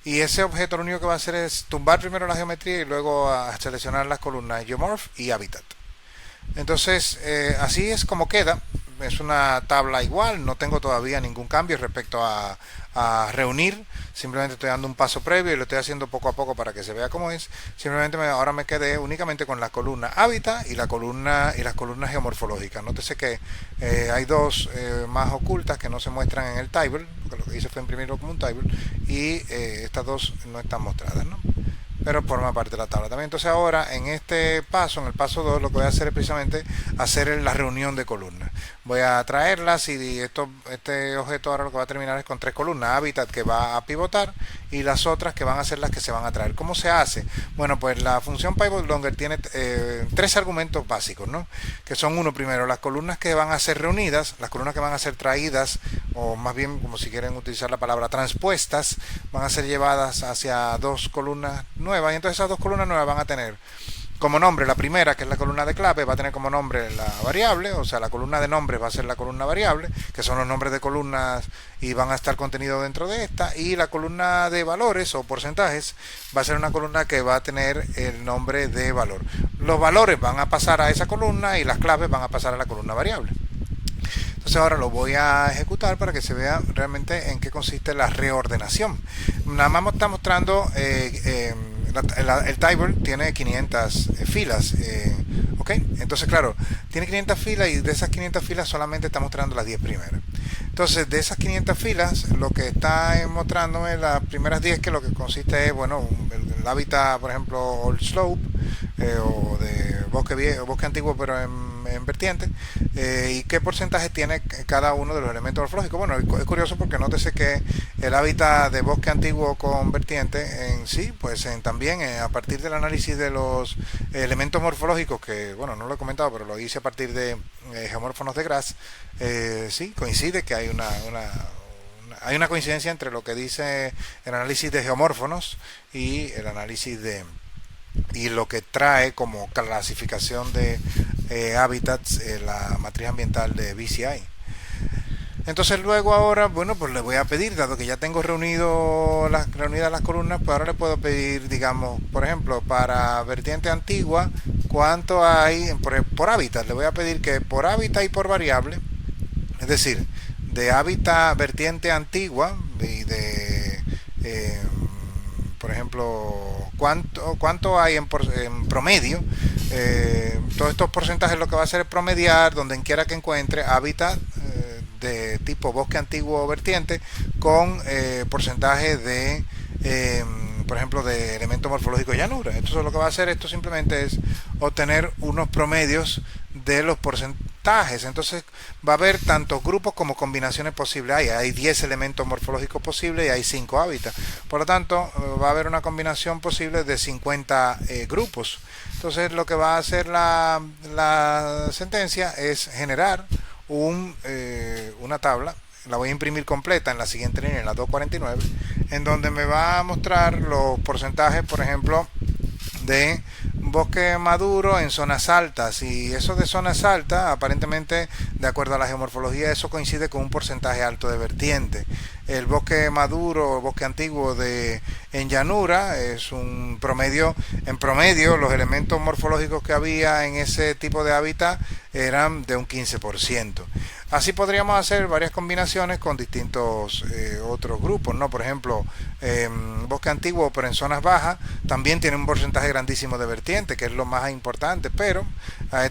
y ese objeto lo único que va a hacer es tumbar primero la geometría y luego a seleccionar las columnas geomorph y habitat. Entonces, así es como queda. Es una tabla igual, no tengo todavía ningún cambio respecto a reunir, simplemente estoy dando un paso previo y lo estoy haciendo poco a poco para que se vea cómo es. Simplemente ahora me quedé únicamente con la columna hábitat y las columnas geomorfológicas. Nótese que hay dos más ocultas que no se muestran en el table, porque lo que hice fue imprimirlo como un table, y estas dos no están mostradas, ¿no? Pero forma parte de la tabla también. Entonces ahora en este paso, en el paso 2, lo que voy a hacer es precisamente hacer la reunión de columnas. Voy a traerlas y este objeto ahora lo que va a terminar es con tres columnas, hábitat que va a pivotar y las otras que van a ser las que se van a traer. ¿Cómo se hace? Bueno, pues la función pivot longer tiene tres argumentos básicos, ¿no? Que son uno, primero, las columnas que van a ser reunidas, las columnas que van a ser traídas, o más bien, como si quieren utilizar la palabra transpuestas, van a ser llevadas hacia dos columnas nuevas y entonces esas dos columnas nuevas van a tener como nombre la primera, que es la columna de clave, va a tener como nombre la variable, o sea, la columna de nombres va a ser la columna variable, que son los nombres de columnas y van a estar contenidos dentro de esta, y la columna de valores o porcentajes va a ser una columna que va a tener el nombre de valor. Los valores van a pasar a esa columna y las claves van a pasar a la columna variable. Entonces ahora lo voy a ejecutar para que se vea realmente en qué consiste la reordenación. Nada más está mostrando el table tiene 500 filas, ok, entonces claro, tiene 500 filas y de esas 500 filas solamente está mostrando las 10 primeras. Entonces de esas 500 filas lo que está mostrándome las primeras 10, que lo que consiste es, bueno, el hábitat, por ejemplo, Old Slope, o de bosque antiguo pero en vertiente, y qué porcentaje tiene cada uno de los elementos morfológicos. Bueno, es curioso porque nótese que el hábitat de bosque antiguo con vertiente en sí, pues también a partir del análisis de los elementos morfológicos, que bueno, no lo he comentado, pero lo hice a partir de geomórfonos de Graz, sí, coincide que hay una coincidencia entre lo que dice el análisis de geomórfonos y el análisis y lo que trae como clasificación de hábitats la matriz ambiental de BCI. Entonces luego ahora, bueno, pues le voy a pedir, dado que ya tengo reunidas las columnas, pues ahora le puedo pedir, digamos, por ejemplo, para vertiente antigua, cuánto hay por hábitat. Le voy a pedir que por hábitat y por variable, es decir, de hábitat vertiente antigua y de, por ejemplo, cuánto hay en promedio. Todos estos porcentajes lo que va a hacer es promediar donde quiera que encuentre hábitat de tipo bosque antiguo vertiente con porcentaje de por ejemplo de elemento morfológico de llanura. Esto es lo que va a hacer, esto simplemente es obtener unos promedios de los porcentajes. Entonces va a haber tantos grupos como combinaciones posibles. Hay 10 elementos morfológicos posibles y hay 5 hábitats. Por lo tanto, va a haber una combinación posible de 50 grupos. Entonces lo que va a hacer la sentencia es generar una tabla. La voy a imprimir completa en la siguiente línea, en la 249, en donde me va a mostrar los porcentajes, por ejemplo, de bosque maduro en zonas altas, y eso de zonas altas, aparentemente, de acuerdo a la geomorfología, eso coincide con un porcentaje alto de vertiente. El bosque maduro, el bosque antiguo en llanura, es un promedio, en promedio los elementos morfológicos que había en ese tipo de hábitat eran de un 15%. Así podríamos hacer varias combinaciones con distintos otros grupos, ¿no? Por ejemplo, bosque antiguo, pero en zonas bajas, también tiene un porcentaje grandísimo de vertiente, que es lo más importante, pero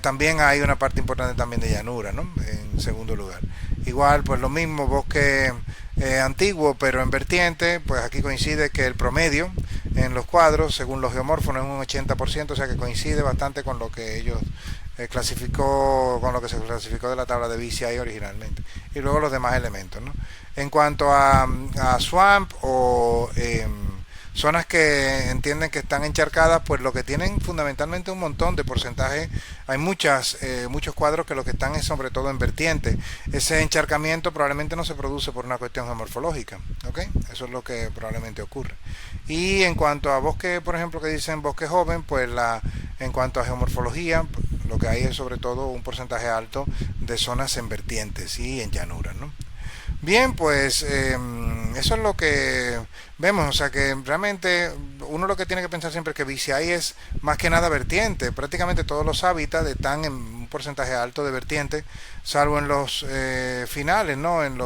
también hay una parte importante también de llanura, ¿no? En segundo lugar. Igual, pues lo mismo, bosque antiguo, pero en vertiente, pues aquí coincide que el promedio en los cuadros, según los geomórfonos, es un 80%, o sea que coincide bastante con lo que ellos con lo que se clasificó de la tabla de BCI originalmente, y luego los demás elementos, ¿no? En cuanto a swamp o zonas que entienden que están encharcadas, pues lo que tienen fundamentalmente un montón de porcentaje. Hay muchos cuadros que lo que están es sobre todo en vertiente. Ese encharcamiento probablemente no se produce por una cuestión geomorfológica, ¿ok? Eso es lo que probablemente ocurre. Y en cuanto a bosque, por ejemplo, que dicen bosque joven, pues en cuanto a geomorfología, lo que hay es sobre todo un porcentaje alto de zonas en vertientes y en llanuras, ¿no? Bien, pues eso es lo que vemos, o sea que realmente uno lo que tiene que pensar siempre es que BCI es más que nada vertiente. Prácticamente todos los hábitats están en un porcentaje alto de vertiente, salvo en los finales, ¿no? En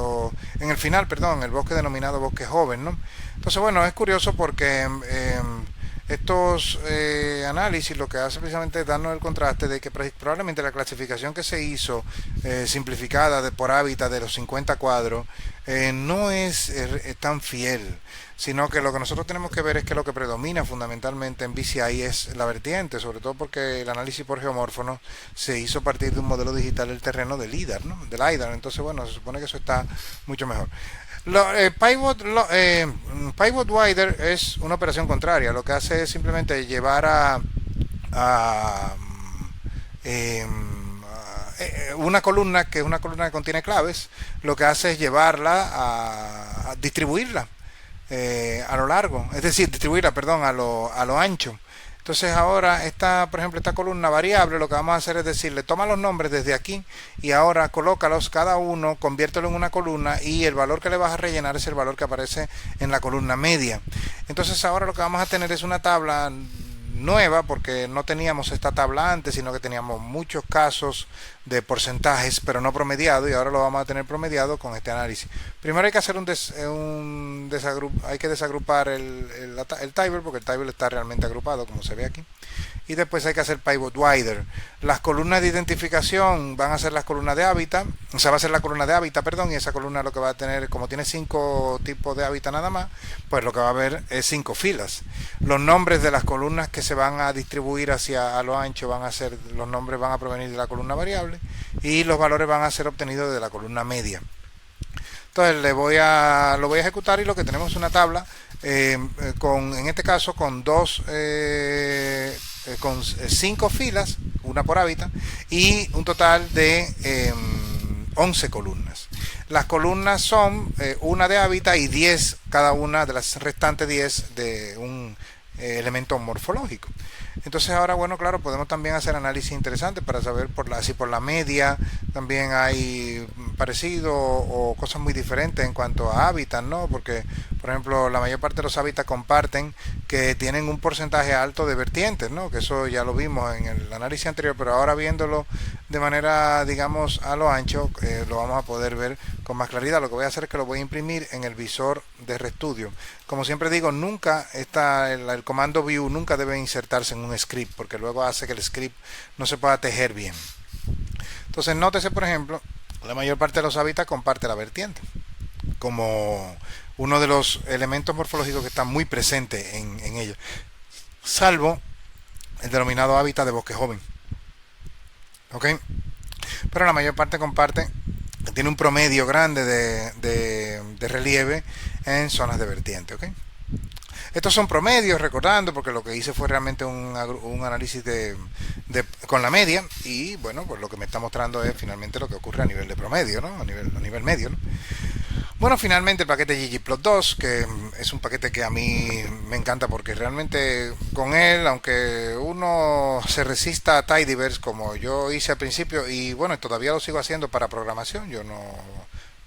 el final, perdón, el bosque denominado bosque joven, ¿no? Entonces, bueno, es curioso porque estos análisis lo que hace precisamente es darnos el contraste de que probablemente la clasificación que se hizo simplificada por hábitat de los 50 cuadros no es tan fiel, sino que lo que nosotros tenemos que ver es que lo que predomina fundamentalmente en BCI es la vertiente, sobre todo porque el análisis por geomórfonos se hizo a partir de un modelo digital del terreno del LIDAR, ¿no? Del LIDAR. Entonces, bueno, se supone que eso está mucho mejor. Pivot Wider es una operación contraria. Lo que hace es simplemente llevar a una columna, que es una columna que contiene claves. Lo que hace es llevarla a distribuirla a lo largo, es decir, distribuirla, perdón, a lo ancho. Entonces ahora por ejemplo, esta columna variable, lo que vamos a hacer es decirle, toma los nombres desde aquí y ahora colócalos cada uno, conviértelo en una columna, y el valor que le vas a rellenar es el valor que aparece en la columna media. Entonces ahora lo que vamos a tener es una tabla nueva, porque no teníamos esta tabla antes, sino que teníamos muchos casos de porcentajes, pero no promediado, y ahora lo vamos a tener promediado con este análisis. Primero hay que hacer hay que desagrupar el table, porque el table está realmente agrupado, como se ve aquí. Y después hay que hacer pivot wider. Las columnas de identificación van a ser las columnas de hábitat, o sea, va a ser la columna de hábitat, perdón, y esa columna lo que va a tener, como tiene 5 tipos de hábitat nada más, pues lo que va a haber es 5 filas. Los nombres de las columnas que se van a distribuir a lo ancho los nombres van a provenir de la columna variable, y los valores van a ser obtenidos de la columna media. Entonces lo voy a ejecutar, y lo que tenemos es una tabla en este caso con 5 filas, una por hábitat, y un total de 11 columnas. Las columnas son una de hábitat y 10 cada una de las restantes 10 de un elemento morfológico. Entonces ahora, bueno, claro, podemos también hacer análisis interesantes para saber si por la media también hay parecido o cosas muy diferentes en cuanto a hábitat, ¿no? Porque, por ejemplo, la mayor parte de los hábitats comparten que tienen un porcentaje alto de vertientes, ¿no? Que eso ya lo vimos en el análisis anterior, pero ahora viéndolo de manera, digamos, a lo ancho, lo vamos a poder ver con más claridad. Lo que voy a hacer es que lo voy a imprimir en el visor de RStudio. Como siempre digo, nunca el comando view nunca debe insertarse en un script, porque luego hace que el script no se pueda tejer bien. Entonces, nótese, por ejemplo, la mayor parte de los hábitats comparte la vertiente como uno de los elementos morfológicos que está muy presente en ellos, salvo el denominado hábitat de bosque joven. ¿Ok? Pero la mayor parte comparte, tiene un promedio grande de relieve en zonas de vertiente. ¿Ok? Estos son promedios, recordando, porque lo que hice fue realmente un análisis con la media, y bueno, pues lo que me está mostrando es finalmente lo que ocurre a nivel de promedio, ¿no? A nivel medio, ¿no? Bueno, finalmente el paquete ggplot2, que es un paquete que a mí me encanta porque realmente con él, aunque uno se resista a tidyverse como yo hice al principio, y bueno, todavía lo sigo haciendo para programación, yo no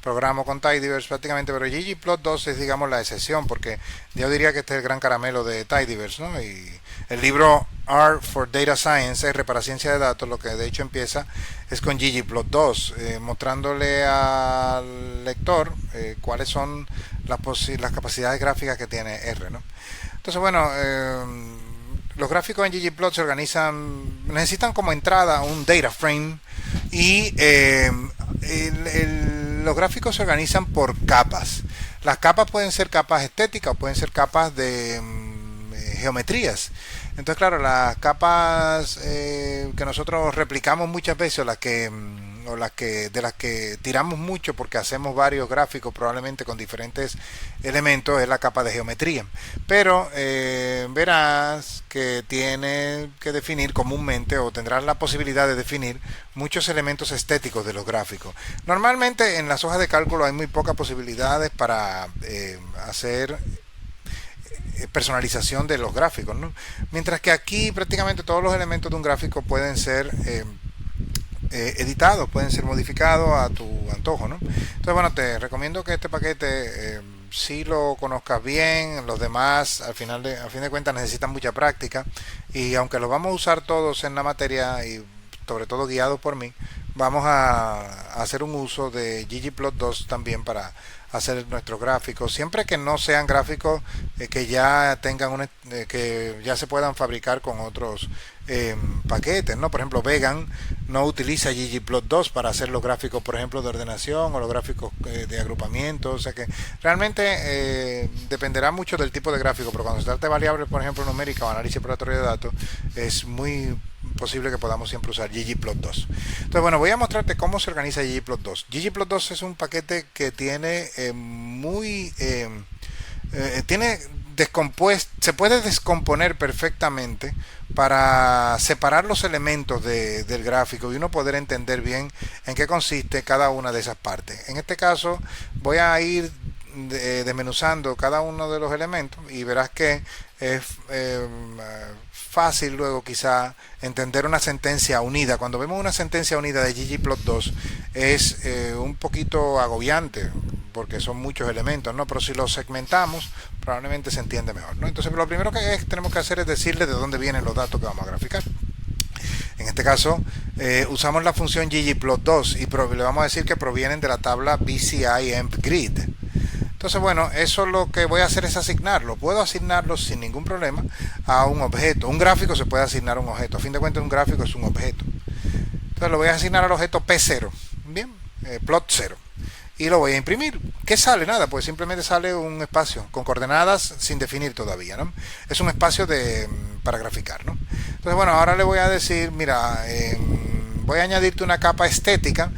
programo con tidyverse prácticamente, pero ggplot2 es, digamos, la excepción, porque yo diría que este es el gran caramelo de tidyverse, ¿no? Y el libro R for Data Science, R para ciencia de datos, lo que de hecho empieza es con ggplot2, mostrándole al lector cuáles son las capacidades gráficas que tiene R, ¿no? Entonces, bueno, los gráficos en ggplot se organizan, necesitan como entrada un data frame, y los gráficos se organizan por capas. Las capas pueden ser capas estéticas o pueden ser capas de geometrías. Entonces, claro, las capas que nosotros replicamos muchas veces, de las que tiramos mucho porque hacemos varios gráficos probablemente con diferentes elementos, es la capa de geometría. Pero verás que tiene que definir comúnmente, o tendrás la posibilidad de definir muchos elementos estéticos de los gráficos. Normalmente en las hojas de cálculo hay muy pocas posibilidades para hacer personalización de los gráficos, ¿no? Mientras que aquí prácticamente todos los elementos de un gráfico pueden ser editados, pueden ser modificados a tu antojo, ¿no? Entonces, bueno, te recomiendo que este paquete si lo conozcas bien. Los demás, a fin de cuentas, necesitan mucha práctica, y aunque lo vamos a usar todos en la materia, y sobre todo guiados por mí, vamos a hacer un uso de ggplot2 también para hacer nuestros gráficos, siempre que no sean gráficos que ya tengan que ya se puedan fabricar con otros paquetes, ¿no? Por ejemplo, Vegan no utiliza ggplot2 para hacer los gráficos, por ejemplo, de ordenación, o los gráficos de agrupamiento. O sea que realmente dependerá mucho del tipo de gráfico, pero cuando se trata de variables, por ejemplo, numérica o análisis exploratorio de datos, es muy posible que podamos siempre usar ggplot2. Entonces, bueno, voy a mostrarte cómo se organiza ggplot2. ggplot2 es un paquete que tiene tiene descompuesto, se puede descomponer perfectamente para separar los elementos del gráfico y uno poder entender bien en qué consiste cada una de esas partes. En este caso voy a ir desmenuzando cada uno de los elementos, y verás que es fácil luego quizá entender una sentencia unida. Cuando vemos una sentencia unida de ggplot2 es un poquito agobiante porque son muchos elementos, ¿no? Pero si los segmentamos probablemente se entiende mejor, ¿no? Entonces, lo primero que tenemos que hacer es decirle de dónde vienen los datos que vamos a graficar. En este caso usamos la función ggplot2 y le vamos a decir que provienen de la tabla BCI-EMP-GRID. Entonces, bueno, eso lo que voy a hacer es asignarlo. Puedo asignarlo sin ningún problema a un objeto. Un gráfico se puede asignar a un objeto. A fin de cuentas, un gráfico es un objeto. Entonces, lo voy a asignar al objeto P0. Bien, plot 0. Y lo voy a imprimir. ¿Qué sale? Nada, pues simplemente sale un espacio con coordenadas sin definir todavía, ¿no? Es un espacio para graficar, ¿no? Entonces, bueno, ahora le voy a decir, mira, voy a añadirte una capa estética.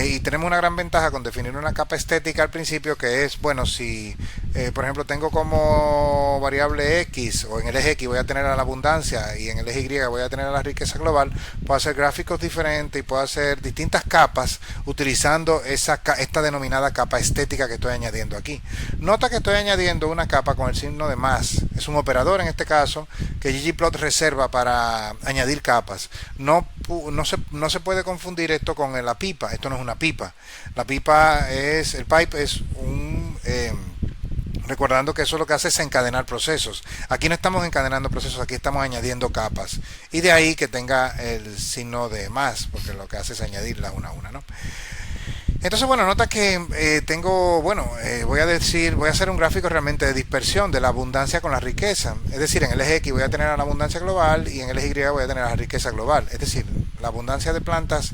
Y tenemos una gran ventaja con definir una capa estética al principio, que es, bueno, si Por ejemplo, tengo como variable X, o en el eje X voy a tener a la abundancia y en el eje Y voy a tener a la riqueza global. Puedo hacer gráficos diferentes y puedo hacer distintas capas utilizando esta denominada capa estética que estoy añadiendo aquí. Nota que estoy añadiendo una capa con el signo de más. Es un operador en este caso que ggplot reserva para añadir capas. No se puede confundir esto con la pipa. Esto no es una pipa. El pipe es un... recordando que eso lo que hace es encadenar procesos. Aquí no estamos encadenando procesos, aquí estamos añadiendo capas. Y de ahí que tenga el signo de más, porque lo que hace es añadirla una a una, ¿no? Entonces, bueno, nota que voy a hacer un gráfico realmente de dispersión de la abundancia con la riqueza. Es decir, en el eje X voy a tener a la abundancia global y en el eje Y voy a tener a la riqueza global. Es decir, la abundancia de plantas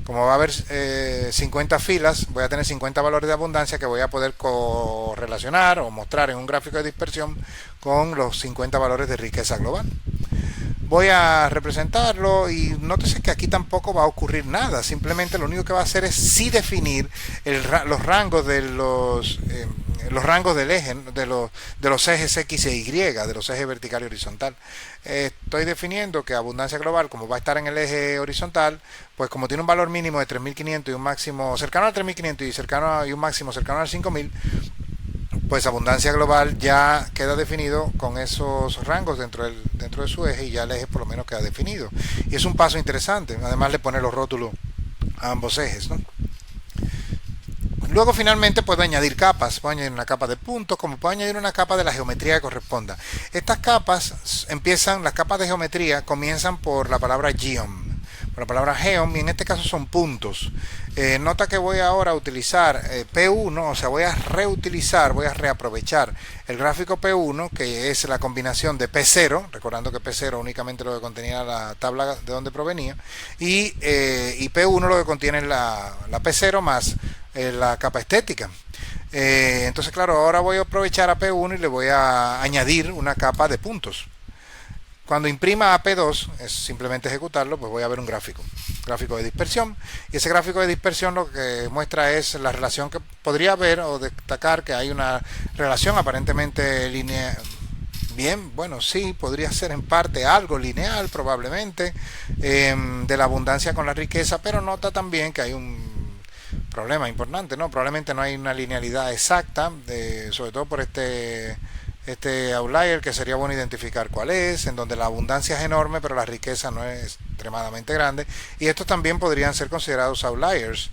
como va a haber 50 filas, voy a tener 50 valores de abundancia que voy a poder correlacionar o mostrar en un gráfico de dispersión con los 50 valores de riqueza global. Voy a representarlo y nótese que aquí tampoco va a ocurrir nada. Simplemente lo único que va a hacer es sí definir los rangos del eje, de los ejes X e Y, de los ejes vertical y horizontal. Estoy definiendo que abundancia global, como va a estar en el eje horizontal, pues como tiene un valor mínimo de 3.500 y un máximo cercano al 3.500 y un máximo cercano al 5.000, pues abundancia global ya queda definido con esos rangos dentro de su eje y ya el eje por lo menos queda definido. Y es un paso interesante. Además le pone los rótulos a ambos ejes, ¿no? Luego finalmente puedo añadir capas. Puedo añadir una capa de puntos, como puedo añadir una capa de la geometría que corresponda. Estas capas las capas de geometría comienzan por la palabra geom. Por la palabra geom, y en este caso son puntos. Nota que voy ahora a utilizar P1, o sea, voy a reaprovechar el gráfico P1, que es la combinación de P0, recordando que P0 únicamente lo que contenía la tabla de donde provenía, y P1 lo que contiene la P0 más la capa estética. Entonces, claro, ahora voy a aprovechar a P1 y le voy a añadir una capa de puntos. Cuando imprima a P2, es simplemente ejecutarlo, pues voy a ver un gráfico de dispersión. Y ese gráfico de dispersión lo que muestra es la relación que podría ver o destacar que hay una relación aparentemente lineal. Bien, bueno, sí, podría ser en parte algo lineal, probablemente, de la abundancia con la riqueza, pero nota también que hay un problema importante, ¿no? Probablemente no hay una linealidad exacta, sobre todo por este outlier, que sería bueno identificar cuál es, en donde la abundancia es enorme pero la riqueza no es extremadamente grande, y estos también podrían ser considerados outliers,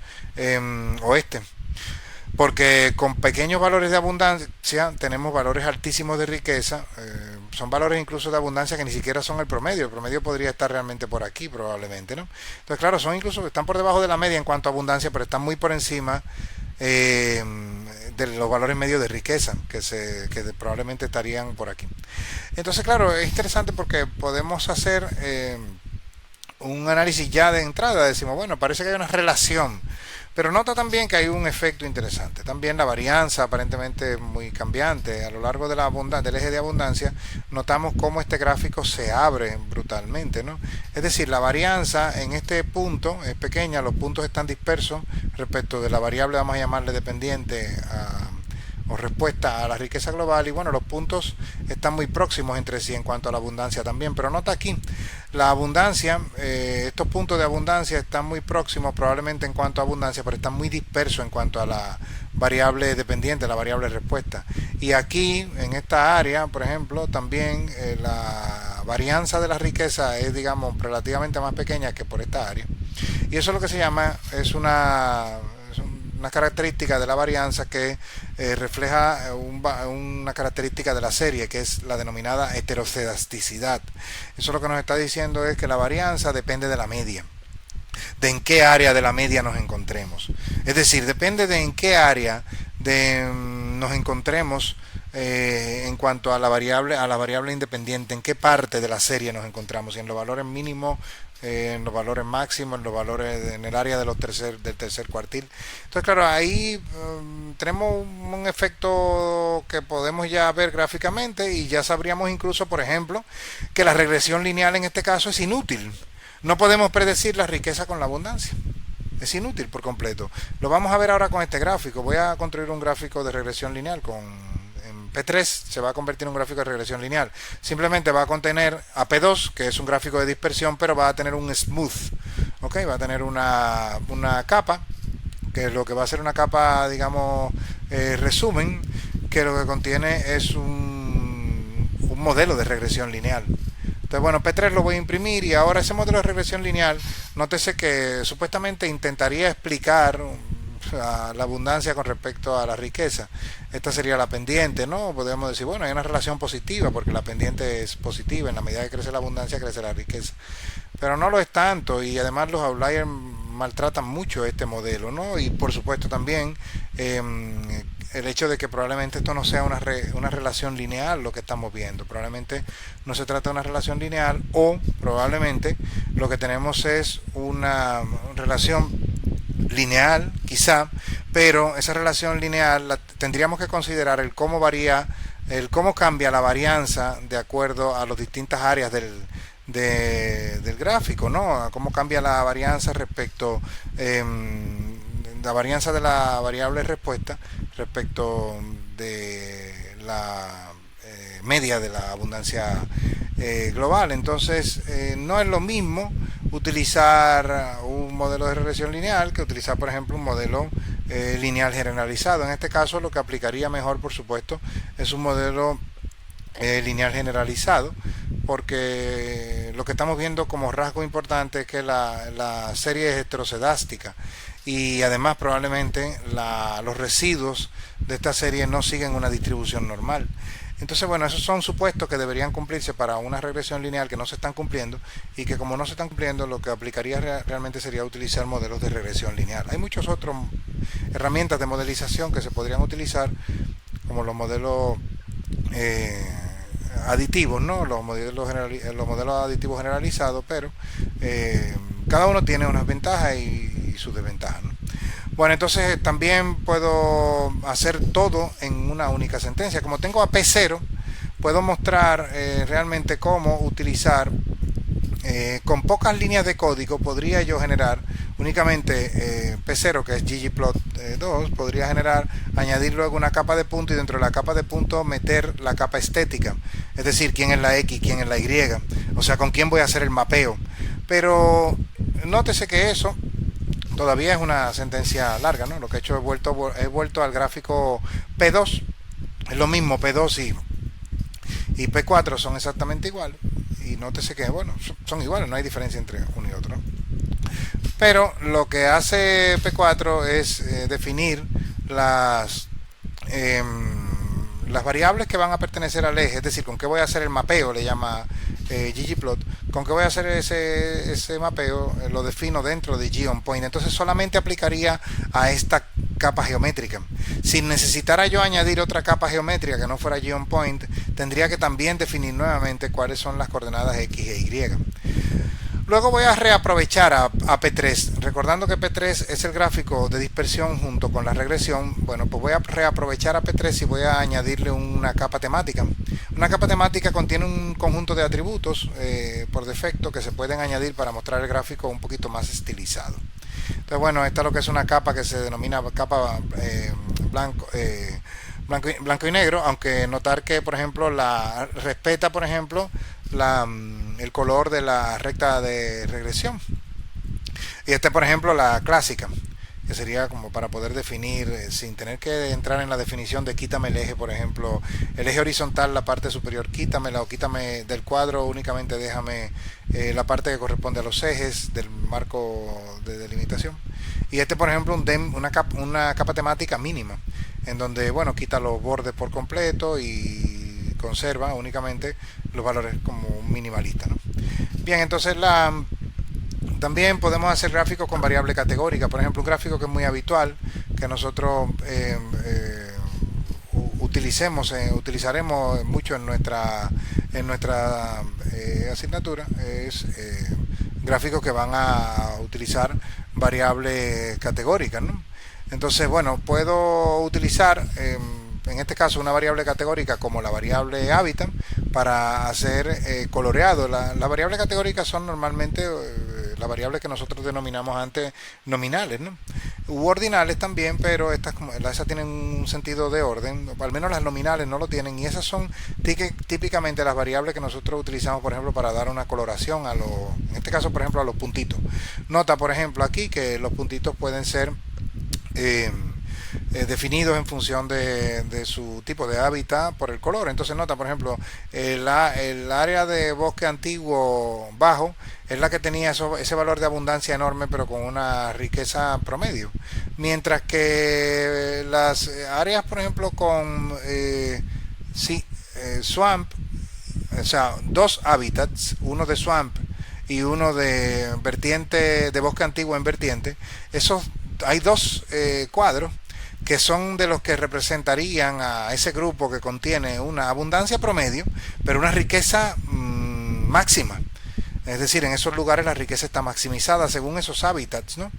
porque con pequeños valores de abundancia tenemos valores altísimos de riqueza. Son valores incluso de abundancia que ni siquiera son el promedio podría estar realmente por aquí probablemente, ¿no? Entonces, claro, están por debajo de la media en cuanto a abundancia, pero están muy por encima de los valores medios de riqueza que probablemente estarían por aquí. Entonces, claro, es interesante porque podemos hacer un análisis ya de entrada. Decimos, bueno, parece que hay una relación, pero nota también que hay un efecto interesante. También la varianza aparentemente muy cambiante. A lo largo de del eje de abundancia notamos cómo este gráfico se abre brutalmente, ¿no? Es decir, la varianza en este punto es pequeña, los puntos están dispersos respecto de la variable, vamos a llamarle dependiente o respuesta a la riqueza global, y bueno, los puntos están muy próximos entre sí en cuanto a la abundancia también, pero nota aquí la abundancia, estos puntos de abundancia están muy próximos probablemente en cuanto a abundancia, pero están muy dispersos en cuanto a la variable dependiente, la variable respuesta. Y aquí en esta área, por ejemplo, también la varianza de la riqueza es, digamos, relativamente más pequeña que por esta área, y eso es lo que se llama, es una característica de la varianza que refleja una característica de la serie, que es la denominada heterocedasticidad. Eso lo que nos está diciendo es que la varianza depende de la media, de en qué área de la media nos encontremos. Es decir, depende de en qué área nos encontremos en cuanto a la variable independiente, en qué parte de la serie nos encontramos, si en los valores mínimos, en los valores máximos, en el área del tercer cuartil. Entonces, claro, ahí tenemos un efecto que podemos ya ver gráficamente, y ya sabríamos incluso, por ejemplo, que la regresión lineal en este caso es inútil. No podemos predecir la riqueza con la abundancia. es inútil por completo. Lo vamos a ver ahora con este gráfico. Voy a construir un gráfico de regresión lineal en P3 se va a convertir en un gráfico de regresión lineal. Simplemente va a contener a P2, que es un gráfico de dispersión, pero va a tener un smooth, ¿ok? Va a tener una capa, que es lo que va a ser una capa, digamos, resumen, que lo que contiene es un modelo de regresión lineal. Entonces, bueno, P3 lo voy a imprimir y ahora ese modelo de regresión lineal, nótese que supuestamente intentaría explicar la abundancia con respecto a la riqueza. Esta sería la pendiente, ¿no? Podemos decir, bueno, hay una relación positiva porque la pendiente es positiva, en la medida que crece la abundancia crece la riqueza. Pero no lo es tanto y además los outliers maltratan mucho este modelo, ¿no? Y por supuesto también el hecho de que probablemente esto no sea una relación lineal lo que estamos viendo. Probablemente no se trata de una relación lineal o probablemente lo que tenemos es una relación lineal, quizá, pero esa relación lineal tendríamos que considerar el cómo varía, el cómo cambia la varianza de acuerdo a las distintas áreas del gráfico, ¿no? Cómo cambia la varianza respecto la varianza de la variable respuesta respecto de la media de la abundancia global. Entonces no es lo mismo utilizar un modelo de regresión lineal que utilizar, por ejemplo, un modelo lineal generalizado. En este caso lo que aplicaría mejor, por supuesto, es un modelo lineal generalizado, porque lo que estamos viendo como rasgo importante es que la serie es heterocedástica y además probablemente los residuos de esta serie no siguen una distribución normal. Entonces, bueno, esos son supuestos que deberían cumplirse para una regresión lineal que no se están cumpliendo y que como no se están cumpliendo, lo que aplicaría realmente sería utilizar modelos de regresión lineal. Hay muchas otras herramientas de modelización que se podrían utilizar, como los modelos aditivos, ¿no? Los modelos aditivos generalizados, pero cada uno tiene unas ventajas y sus desventajas, ¿no? Bueno, entonces también puedo hacer todo en una única sentencia. Como tengo a P0, puedo mostrar realmente cómo utilizar con pocas líneas de código. Podría yo generar únicamente P0, que es ggplot2, podría añadir luego una capa de punto y dentro de la capa de punto meter la capa estética, es decir, quién es la X, quién es la Y, o sea, con quién voy a hacer el mapeo. Pero nótese que eso todavía es una sentencia larga, ¿no? Lo que he hecho he vuelto al gráfico P2, es lo mismo, P2 y P4 son exactamente iguales, y nótese que, bueno, son iguales, no hay diferencia entre uno y otro. Pero lo que hace P4 es definir las variables que van a pertenecer al eje, es decir, con qué voy a hacer el mapeo, le llama ggplot, con qué voy a hacer ese mapeo, lo defino dentro de GOnPoint. Entonces solamente aplicaría a esta capa geométrica. Si necesitara yo añadir otra capa geométrica que no fuera GOnPoint, tendría que también definir nuevamente cuáles son las coordenadas X e Y. Luego voy a reaprovechar a P3, recordando que P3 es el gráfico de dispersión junto con la regresión. Bueno, pues voy a reaprovechar a P3 y voy a añadirle una capa temática. Una capa temática contiene un conjunto de atributos por defecto que se pueden añadir para mostrar el gráfico un poquito más estilizado. Entonces, bueno, esta es lo que es una capa que se denomina capa blanco y negro, aunque notar que, por ejemplo, respeta, por ejemplo, el color de la recta de regresión. Y esta, por ejemplo, la clásica, que sería como para poder definir, sin tener que entrar en la definición de quítame el eje, por ejemplo, el eje horizontal, la parte superior, quítamela, o quítame del cuadro, únicamente déjame la parte que corresponde a los ejes del marco de delimitación. Y este, por ejemplo, una capa temática mínima, en donde, bueno, quita los bordes por completo y conserva únicamente los valores como un minimalista, ¿no? Bien, entonces también podemos hacer gráficos con variable categórica. Por ejemplo, un gráfico que es muy habitual, que nosotros utilizaremos mucho en nuestra asignatura, es gráficos que van a utilizar variables categóricas, ¿no? Entonces, bueno, puedo utilizar en este caso una variable categórica como la variable hábitat para hacer coloreado. Las variables categóricas son normalmente la variable que nosotros denominamos antes nominales, ¿no? U ordinales también, pero esas tienen un sentido de orden, al menos las nominales no lo tienen, y esas son típicamente las variables que nosotros utilizamos, por ejemplo, para dar una coloración en este caso, por ejemplo, a los puntitos. Nota, por ejemplo, aquí que los puntitos pueden ser definidos en función de su tipo de hábitat por el color. Entonces nota, por ejemplo, el área de bosque antiguo bajo es la que tenía ese valor de abundancia enorme, pero con una riqueza promedio, mientras que las áreas, por ejemplo, con swamp, o sea, dos hábitats, uno de swamp y uno de vertiente, de bosque antiguo en vertiente, hay dos cuadros que son de los que representarían a ese grupo que contiene una abundancia promedio, pero una riqueza máxima. Es decir, en esos lugares la riqueza está maximizada según esos hábitats, ¿no?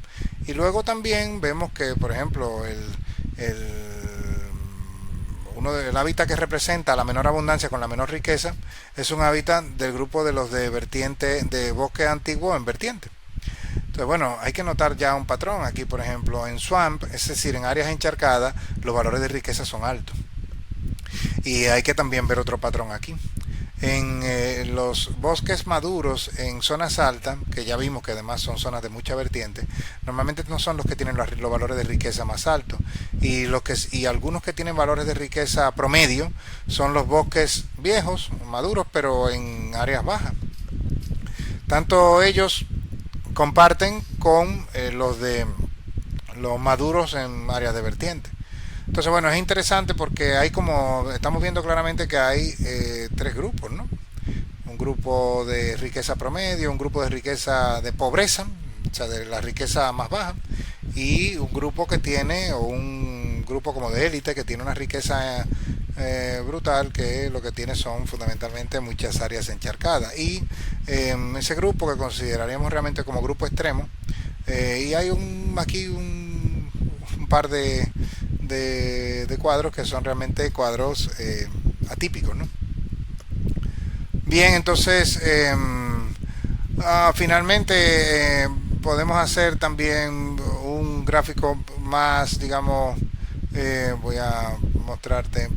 Y luego también vemos que, por ejemplo, el hábitat que representa la menor abundancia con la menor riqueza es un hábitat del grupo de los de vertiente, de bosque antiguo en vertiente. Entonces, bueno, hay que notar ya un patrón aquí, por ejemplo, en swamp, es decir, en áreas encharcadas, los valores de riqueza son altos. Y hay que también ver otro patrón aquí. En los bosques maduros en zonas altas, que ya vimos que además son zonas de mucha vertiente, normalmente no son los que tienen los valores de riqueza más altos. Y algunos que tienen valores de riqueza promedio son los bosques viejos, maduros, pero en áreas bajas. Tanto ellos comparten con los maduros en áreas de vertiente. Entonces, bueno, es interesante porque estamos viendo claramente que hay tres grupos, ¿no? Un grupo de riqueza promedio, un grupo de riqueza de pobreza, o sea, de la riqueza más baja, y un grupo un grupo como de élite que tiene una riqueza brutal, que lo que tiene son fundamentalmente muchas áreas encharcadas, y ese grupo que consideraríamos realmente como grupo extremo, y hay aquí un par de cuadros que son realmente cuadros atípicos, ¿no? Bien, entonces finalmente podemos hacer también un gráfico más, digamos, voy a mostrarte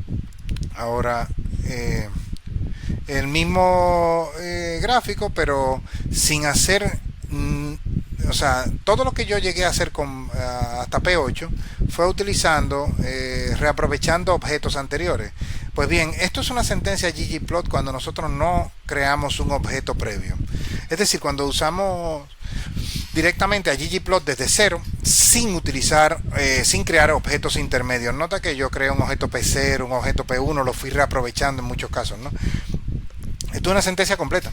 ahora el mismo gráfico, pero sin hacer o sea, todo lo que yo llegué a hacer hasta P8 fue reaprovechando objetos anteriores. Pues bien, esto es una sentencia ggplot cuando nosotros no creamos un objeto previo. Es decir, cuando usamos directamente a ggplot desde cero, sin crear objetos intermedios. Nota que yo creo un objeto P0, un objeto P1, lo fui reaprovechando en muchos casos, ¿no? Esto es una sentencia completa.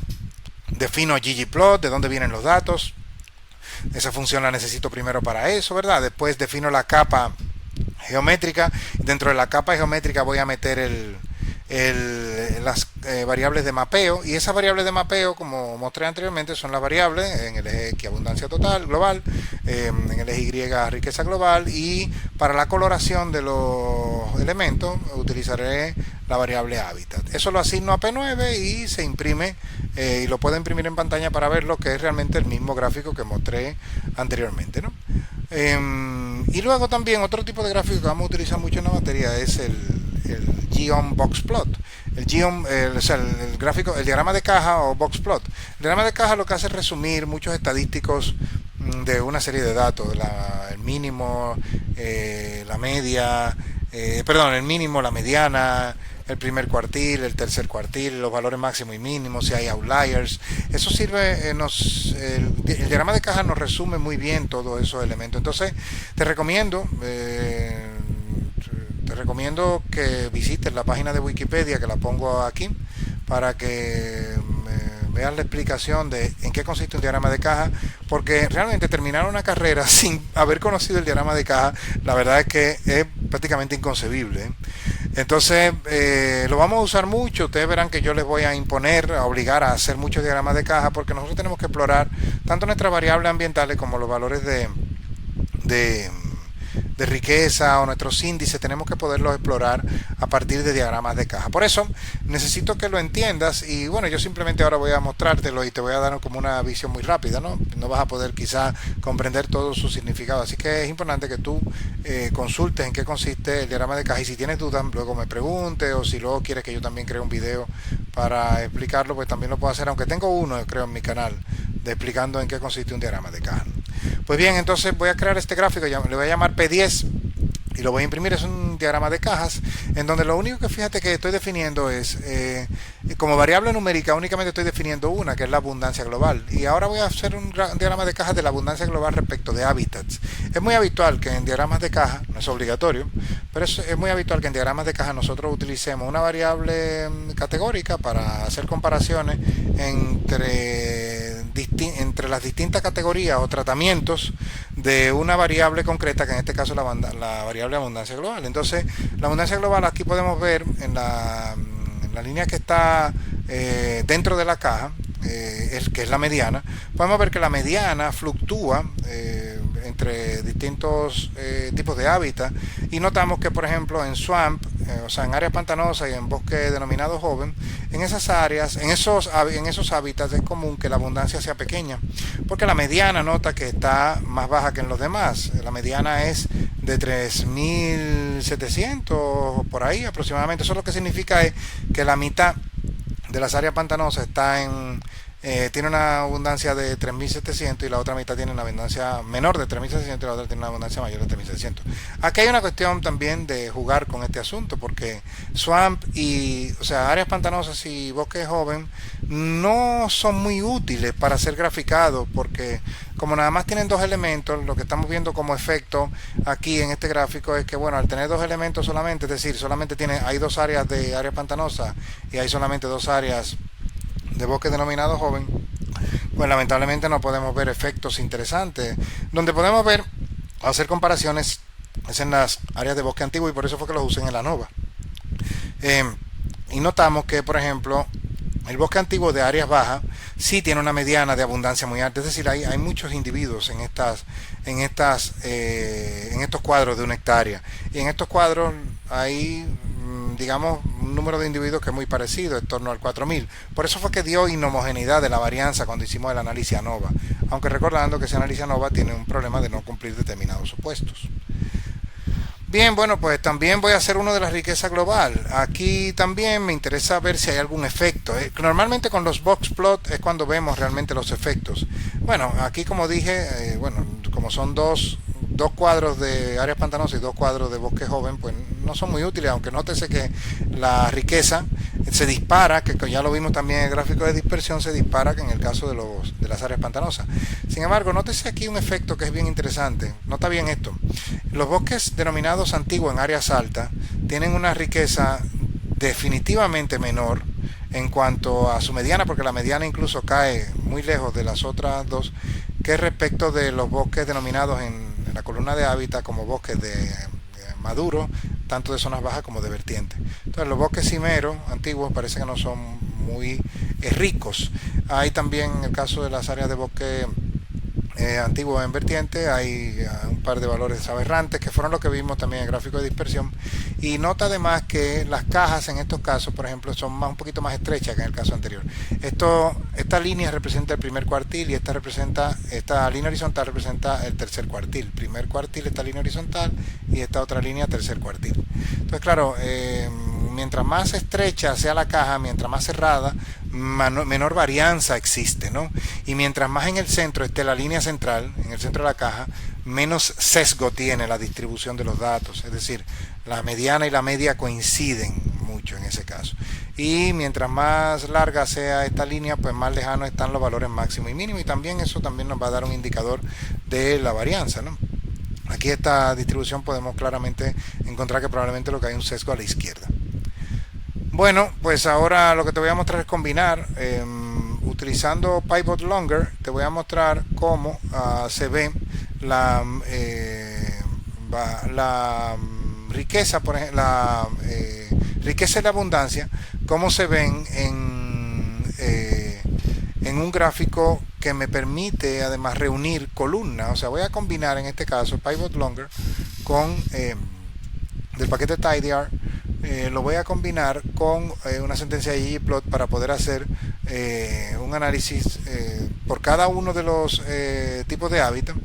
Defino ggplot, de dónde vienen los datos. Esa función la necesito primero para eso, ¿verdad? Después defino la capa geométrica. Dentro de la capa geométrica voy a meter las variables de mapeo, y esas variables de mapeo, como mostré anteriormente, son las variables en el eje X abundancia total global, en el eje Y riqueza global, y para la coloración de los elementos utilizaré la variable hábitat. Eso lo asigno a P9 y se imprime, y lo puedo imprimir en pantalla para ver lo que es realmente el mismo gráfico que mostré anteriormente, ¿no? Y luego también otro tipo de gráfico que vamos a utilizar mucho en la materia es el Geom box plot. El gráfico, el diagrama de caja o box plot. El diagrama de caja lo que hace es resumir muchos estadísticos de una serie de datos, el mínimo, la media, el mínimo, la mediana, el primer cuartil, el tercer cuartil, los valores máximos y mínimos, si hay outliers. Eso sirve, el diagrama de caja nos resume muy bien todos esos elementos. Entonces te recomiendo que visites la página de Wikipedia, que la pongo aquí, para que veas la explicación de en qué consiste un diagrama de caja, porque realmente terminar una carrera sin haber conocido el diagrama de caja, la verdad es que es prácticamente inconcebible, ¿eh? Entonces lo vamos a usar mucho. Ustedes verán que yo les voy a obligar a hacer muchos diagramas de caja, porque nosotros tenemos que explorar tanto nuestras variables ambientales como los valores de riqueza o nuestros índices tenemos que poderlos explorar a partir de diagramas de caja. Por eso necesito que lo entiendas y bueno, yo simplemente ahora voy a mostrártelo y te voy a dar como una visión muy rápida, ¿no? No vas a poder quizá comprender todo su significado, así que es importante que tú consultes en qué consiste el diagrama de caja y si tienes dudas luego me preguntes o si luego quieres que yo también cree un video para explicarlo, pues también lo puedo hacer, aunque tengo uno creo en mi canal de explicando en qué consiste un diagrama de caja. Pues bien, entonces voy a crear este gráfico, le voy a llamar P10 y lo voy a imprimir. Es un diagrama de cajas en donde lo único que fíjate que estoy definiendo es como variable numérica únicamente estoy definiendo una, que es la abundancia global, y ahora voy a hacer un diagrama de cajas de la abundancia global respecto de hábitats. Es muy habitual que en diagramas de caja, no es obligatorio, pero es muy habitual que en diagramas de caja nosotros utilicemos una variable categórica para hacer comparaciones entre las distintas categorías o tratamientos de una variable concreta, que en este caso es la variable abundancia global. Entonces, la abundancia global aquí podemos ver en la línea que está dentro de la caja, que es la mediana. Podemos ver que la mediana fluctúa entre distintos tipos de hábitat, y notamos que por ejemplo en swamp, o sea en áreas pantanosas y en bosque denominado joven, en esas áreas, en esos hábitats es común que la abundancia sea pequeña, porque la mediana nota que está más baja que en los demás. La mediana es de 3.700 por ahí aproximadamente. Eso lo que significa es que la mitad de las áreas pantanosas está tiene una abundancia de 3.700 y la otra mitad tiene una abundancia menor de 3.700 y la otra tiene una abundancia mayor de 3.600. Aquí hay una cuestión también de jugar con este asunto, porque swamp o sea, áreas pantanosas y bosque joven no son muy útiles para ser graficados, porque como nada más tienen dos elementos, lo que estamos viendo como efecto aquí en este gráfico es que, bueno, al tener dos elementos solamente, es decir, solamente hay dos áreas de área pantanosa y hay solamente dos áreas de bosque denominado joven, pues lamentablemente no podemos ver efectos interesantes. Donde podemos ver hacer comparaciones es en las áreas de bosque antiguo, y por eso fue que los usé en la nova. Y notamos que por ejemplo el bosque antiguo de áreas bajas sí tiene una mediana de abundancia muy alta, es decir, hay muchos individuos en estos cuadros de una hectárea, y en estos cuadros hay, digamos, un número de individuos que es muy parecido, en torno al 4.000. Por eso fue que dio inhomogeneidad de la varianza cuando hicimos el análisis ANOVA, aunque recordando que ese análisis ANOVA tiene un problema de no cumplir determinados supuestos. Bien, bueno, pues también voy a hacer uno de la riqueza global. Aquí también me interesa ver si hay algún efecto. Normalmente con los box plot es cuando vemos realmente los efectos. Bueno, aquí como dije, bueno, como son dos cuadros de áreas pantanosas y dos cuadros de bosque joven, pues no son muy útiles, aunque nótese que la riqueza se dispara, que ya lo vimos también en el gráfico de dispersión, se dispara que en el caso de las áreas pantanosas. Sin embargo, nótese aquí un efecto que es bien interesante. Nota bien esto. Los bosques denominados antiguos en áreas altas tienen una riqueza definitivamente menor en cuanto a su mediana, porque la mediana incluso cae muy lejos de las otras dos, que respecto de los bosques denominados en la columna de hábitat como bosques de maduro, tanto de zonas bajas como de vertientes. Entonces los bosques cimeros antiguos parece que no son muy ricos. Hay también en el caso de las áreas de bosque antiguos en vertiente, hay un par de valores aberrantes que fueron lo que vimos también en el gráfico de dispersión. Y nota además que las cajas en estos casos, por ejemplo, son un poquito más estrechas que en el caso anterior. Esta línea representa el primer cuartil y esta línea horizontal representa el tercer cuartil. Primer cuartil, esta línea horizontal, y esta otra línea, tercer cuartil. Entonces, claro, mientras más estrecha sea la caja, mientras más cerrada, menor varianza existe, ¿no? Y mientras más en el centro esté la línea central, en el centro de la caja, menos sesgo tiene la distribución de los datos. Es decir, la mediana y la media coinciden mucho en ese caso. Y mientras más larga sea esta línea, pues más lejanos están los valores máximo y mínimo, y también eso también nos va a dar un indicador de la varianza, ¿no? Aquí esta distribución podemos claramente encontrar que probablemente lo que hay un sesgo a la izquierda. Bueno, pues ahora lo que te voy a mostrar es combinar, utilizando Pivot Longer, te voy a mostrar cómo se ve la riqueza, por ejemplo, la riqueza y la abundancia, cómo se ven en un gráfico que me permite además reunir columnas. O sea, voy a combinar en este caso Pivot Longer con del paquete tidyr. Lo voy a combinar con una sentencia de ggplot para poder hacer un análisis por cada uno de los tipos de hábitat.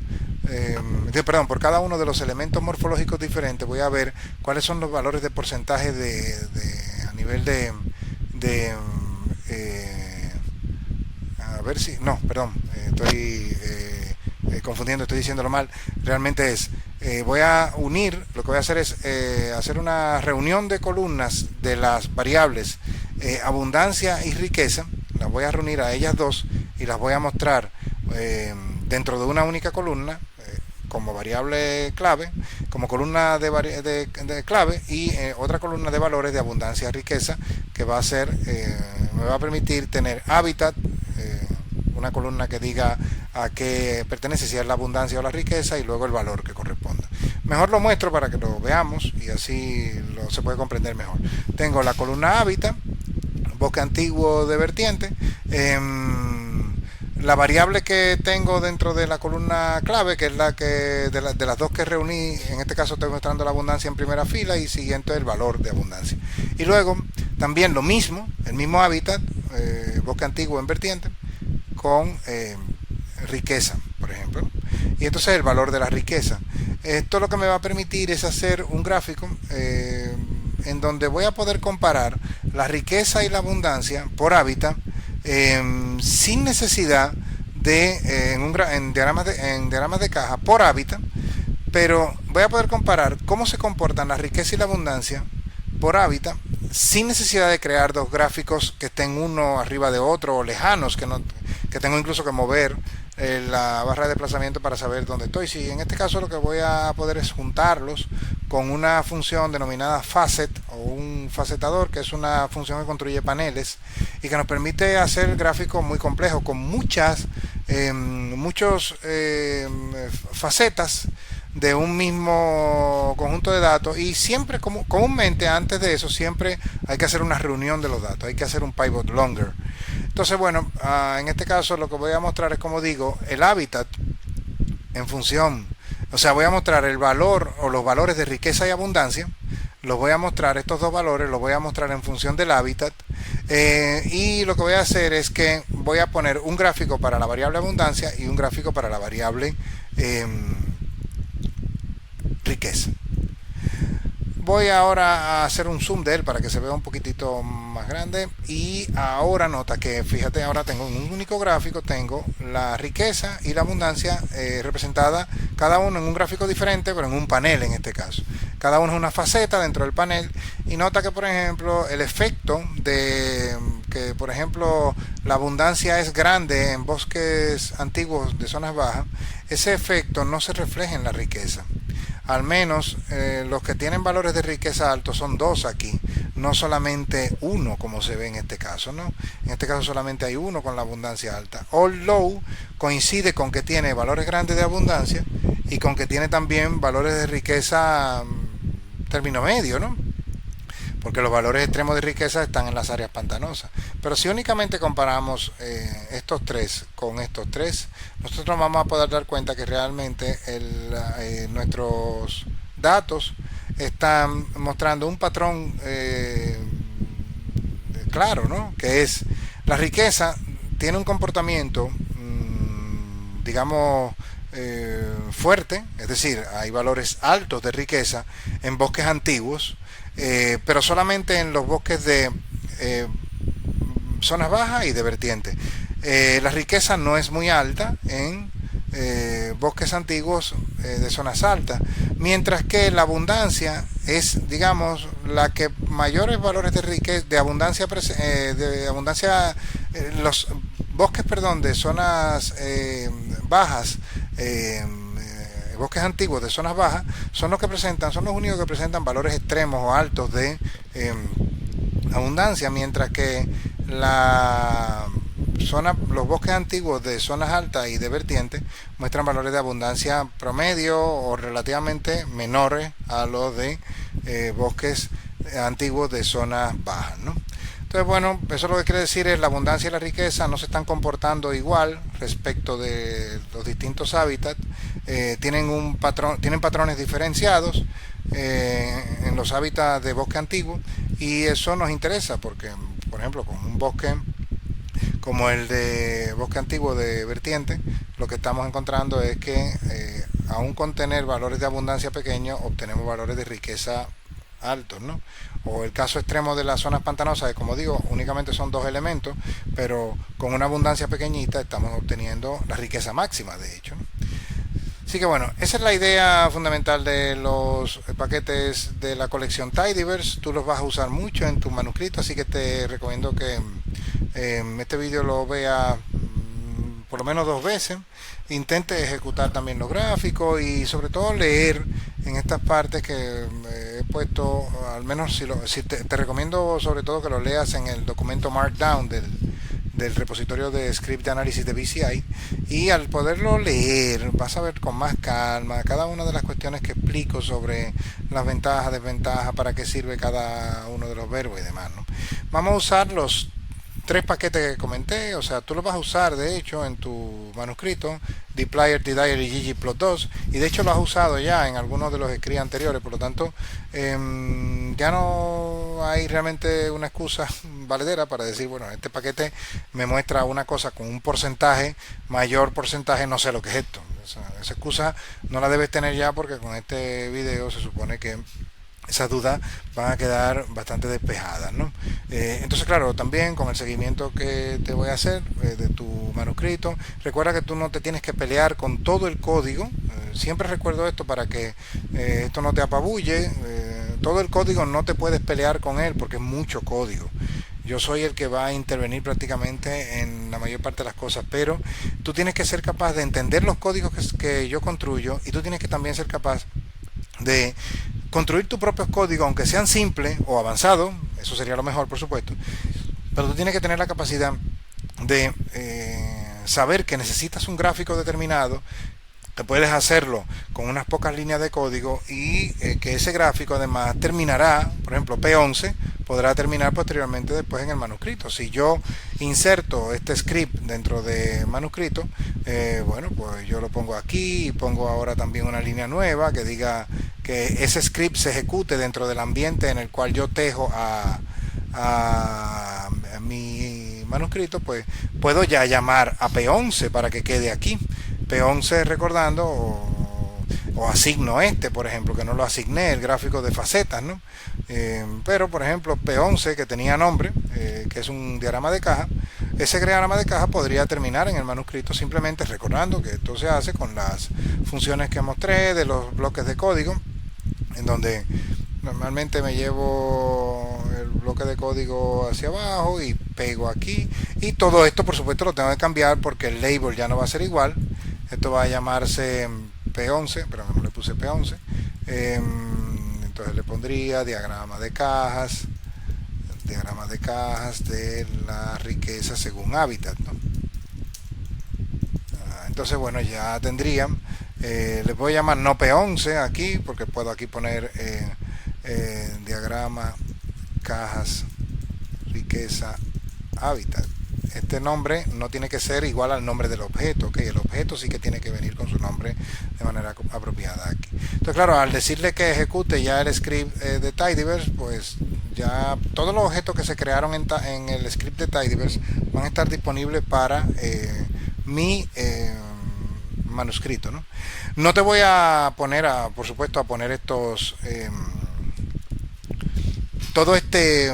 Perdón, por cada uno de los elementos morfológicos diferentes voy a ver cuáles son los valores de porcentaje a nivel a ver si, no, perdón, estoy confundiendo, estoy diciéndolo mal. Realmente es, voy a unir, lo que voy a hacer es hacer una reunión de columnas de las variables abundancia y riqueza. Las voy a reunir a ellas dos y las voy a mostrar dentro de una única columna como variable clave, como columna de clave, y otra columna de valores de abundancia y riqueza, que va a ser, me va a permitir tener hábitat, una columna que diga a qué pertenece, si es la abundancia o la riqueza, y luego el valor que corresponda. Mejor lo muestro para que lo veamos y así se puede comprender mejor. Tengo la columna hábitat, bosque antiguo de vertiente. La variable que tengo dentro de la columna clave, que es la que de las dos que reuní, en este caso estoy mostrando la abundancia en primera fila y siguiente el valor de abundancia. Y luego también lo mismo, el mismo hábitat, bosque antiguo en vertiente, con riqueza, por ejemplo. Y entonces el valor de la riqueza. Esto lo que me va a permitir es hacer un gráfico en donde voy a poder comparar la riqueza y la abundancia por hábitat, sin necesidad de en diagramas de caja por hábitat, pero voy a poder comparar cómo se comportan la riqueza y la abundancia por hábitat sin necesidad de crear dos gráficos que estén uno arriba de otro o lejanos, que tengo incluso que mover la barra de desplazamiento para saber dónde estoy. Si en este caso lo que voy a poder es juntarlos con una función denominada facet o un facetador, que es una función que construye paneles y que nos permite hacer gráficos muy complejos con muchos facetas de un mismo conjunto de datos. Y siempre, comúnmente antes de eso, siempre hay que hacer una reunión de los datos, hay que hacer un pivot longer. Entonces, bueno, en este caso lo que voy a mostrar es, como digo, el hábitat en función, o sea, voy a mostrar el valor o los valores de riqueza y abundancia. Los voy a mostrar, estos dos valores los voy a mostrar en función del hábitat, y lo que voy a hacer es que voy a poner un gráfico para la variable abundancia y un gráfico para la variable riqueza. Voy ahora a hacer un zoom de él para que se vea un poquitito más grande. Y ahora nota que, fíjate, ahora tengo un único gráfico, tengo la riqueza y la abundancia representada cada uno en un gráfico diferente, pero en un panel en este caso. Cada uno es una faceta dentro del panel. Y nota que, por ejemplo, el efecto de que, por ejemplo, la abundancia es grande en bosques antiguos de zonas bajas, ese efecto no se refleja en la riqueza. Al menos los que tienen valores de riqueza altos son dos aquí, no solamente uno como se ve en este caso, ¿no? En este caso solamente hay uno con la abundancia alta. All low coincide con que tiene valores grandes de abundancia y con que tiene también valores de riqueza término medio, ¿no? Porque los valores extremos de riqueza están en las áreas pantanosas. Pero si únicamente comparamos estos tres con estos tres, nosotros vamos a poder dar cuenta que realmente nuestros datos están mostrando un patrón claro, ¿no? Que es, la riqueza tiene un comportamiento, digamos, fuerte, es decir, hay valores altos de riqueza en bosques antiguos, pero solamente en los bosques de zonas bajas y de vertiente. La riqueza no es muy alta en bosques antiguos de zonas altas, mientras que la abundancia es, digamos, la que mayores valores de riqueza, de abundancia, los bosques, perdón, de zonas bajas, bosques antiguos de zonas bajas son los únicos que presentan valores extremos o altos de abundancia, mientras que los bosques antiguos de zonas altas y de vertiente muestran valores de abundancia promedio o relativamente menores a los de bosques antiguos de zonas bajas, ¿no? Entonces, bueno, eso lo que quiere decir es la abundancia y la riqueza no se están comportando igual respecto de los distintos hábitats. Tienen un patrón, tienen patrones diferenciados en los hábitats de bosque antiguo, y eso nos interesa porque, por ejemplo, con un bosque como el de bosque antiguo de vertiente, lo que estamos encontrando es que aún con tener valores de abundancia pequeños, obtenemos valores de riqueza altos, ¿no? O el caso extremo de las zonas pantanosas, que como digo, únicamente son dos elementos, pero con una abundancia pequeñita estamos obteniendo la riqueza máxima, de hecho, ¿no? Así que bueno, esa es la idea fundamental de los paquetes de la colección Tidyverse. Tú los vas a usar mucho en tu manuscrito, así que te recomiendo que este vídeo lo veas por lo menos 2 veces. Intente ejecutar también los gráficos y sobre todo leer en estas partes que he puesto, al menos si te recomiendo sobre todo que lo leas en el documento Markdown del repositorio de script de análisis de BCI, y al poderlo leer vas a ver con más calma cada una de las cuestiones que explico sobre las ventajas, desventajas, para qué sirve cada uno de los verbos y demás, ¿no? Vamos a usar los 3 paquetes que comenté, o sea, tú los vas a usar de hecho en tu manuscrito, dplyr, tdier y ggplot2, y de hecho lo has usado ya en algunos de los scripts anteriores, por lo tanto ya no hay realmente una excusa valedera para decir, bueno, este paquete me muestra una cosa con un porcentaje, mayor porcentaje, no sé lo que es esto. Esa excusa no la debes tener ya, porque con este video se supone que esas dudas van a quedar bastante despejadas, ¿no? Entonces, claro, también con el seguimiento que te voy a hacer de tu manuscrito, recuerda que tú no te tienes que pelear con todo el código. Siempre recuerdo esto para que esto no te apabulle. Todo el código no te puedes pelear con él porque es mucho código. Yo soy el que va a intervenir prácticamente en la mayor parte de las cosas, pero tú tienes que ser capaz de entender los códigos que yo construyo, y tú tienes que también ser capaz de construir tus propios códigos, aunque sean simples o avanzados. Eso sería lo mejor, por supuesto, pero tú tienes que tener la capacidad de saber que necesitas un gráfico determinado, que puedes hacerlo con unas pocas líneas de código, y que ese gráfico además terminará, por ejemplo, P11 podrá terminar posteriormente después en el manuscrito. Si yo inserto este script dentro de manuscrito, bueno, pues yo lo pongo aquí y pongo ahora también una línea nueva que diga que ese script se ejecute dentro del ambiente en el cual yo tejo a mi manuscrito, pues puedo ya llamar a P11 para que quede aquí. P11 recordando, o asigno por ejemplo, que no lo asigné, el gráfico de facetas, ¿no? Pero por ejemplo P11, que tenía nombre, que es un diagrama de caja, ese diagrama de caja podría terminar en el manuscrito simplemente recordando que esto se hace con las funciones que mostré de los bloques de código, en donde normalmente me llevo el bloque de código hacia abajo y pego aquí, y todo esto por supuesto lo tengo que cambiar porque el label ya no va a ser igual. Esto va a llamarse P11, pero no le puse P11. Entonces le pondría diagrama de cajas de la riqueza según hábitat, ¿no? Entonces, bueno, ya tendrían, le voy a llamar no P11 aquí, porque puedo aquí poner diagrama cajas riqueza hábitat. Este nombre no tiene que ser igual al nombre del objeto, ¿okay? El objeto sí que tiene que venir con su nombre de manera apropiada aquí. Entonces, claro, al decirle que ejecute ya el script de Tidyverse, pues ya todos los objetos que se crearon en el script de Tidyverse van a estar disponibles para mi manuscrito, ¿no? No te voy a poner, por supuesto, a poner estos... todo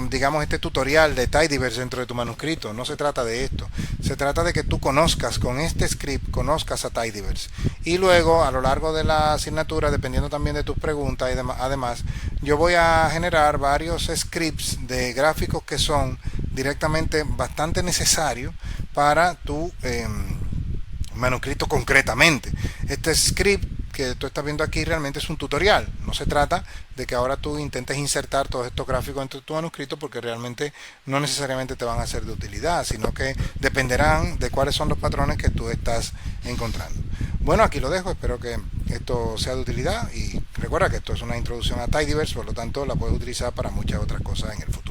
digamos, este tutorial de Tidyverse dentro de tu manuscrito. No se trata de esto. Se trata de que tú conozcas con este script, conozcas a Tidyverse. Y luego, a lo largo de la asignatura, dependiendo también de tus preguntas y además, yo voy a generar varios scripts de gráficos que son directamente bastante necesarios para tu manuscrito concretamente. Este script que tú estás viendo aquí realmente es un tutorial. No se trata de que ahora tú intentes insertar todos estos gráficos dentro de tu manuscrito, porque realmente no necesariamente te van a ser de utilidad, sino que dependerán de cuáles son los patrones que tú estás encontrando. Bueno, aquí lo dejo. Espero que esto sea de utilidad, y recuerda que esto es una introducción a Tidyverse, por lo tanto la puedes utilizar para muchas otras cosas en el futuro.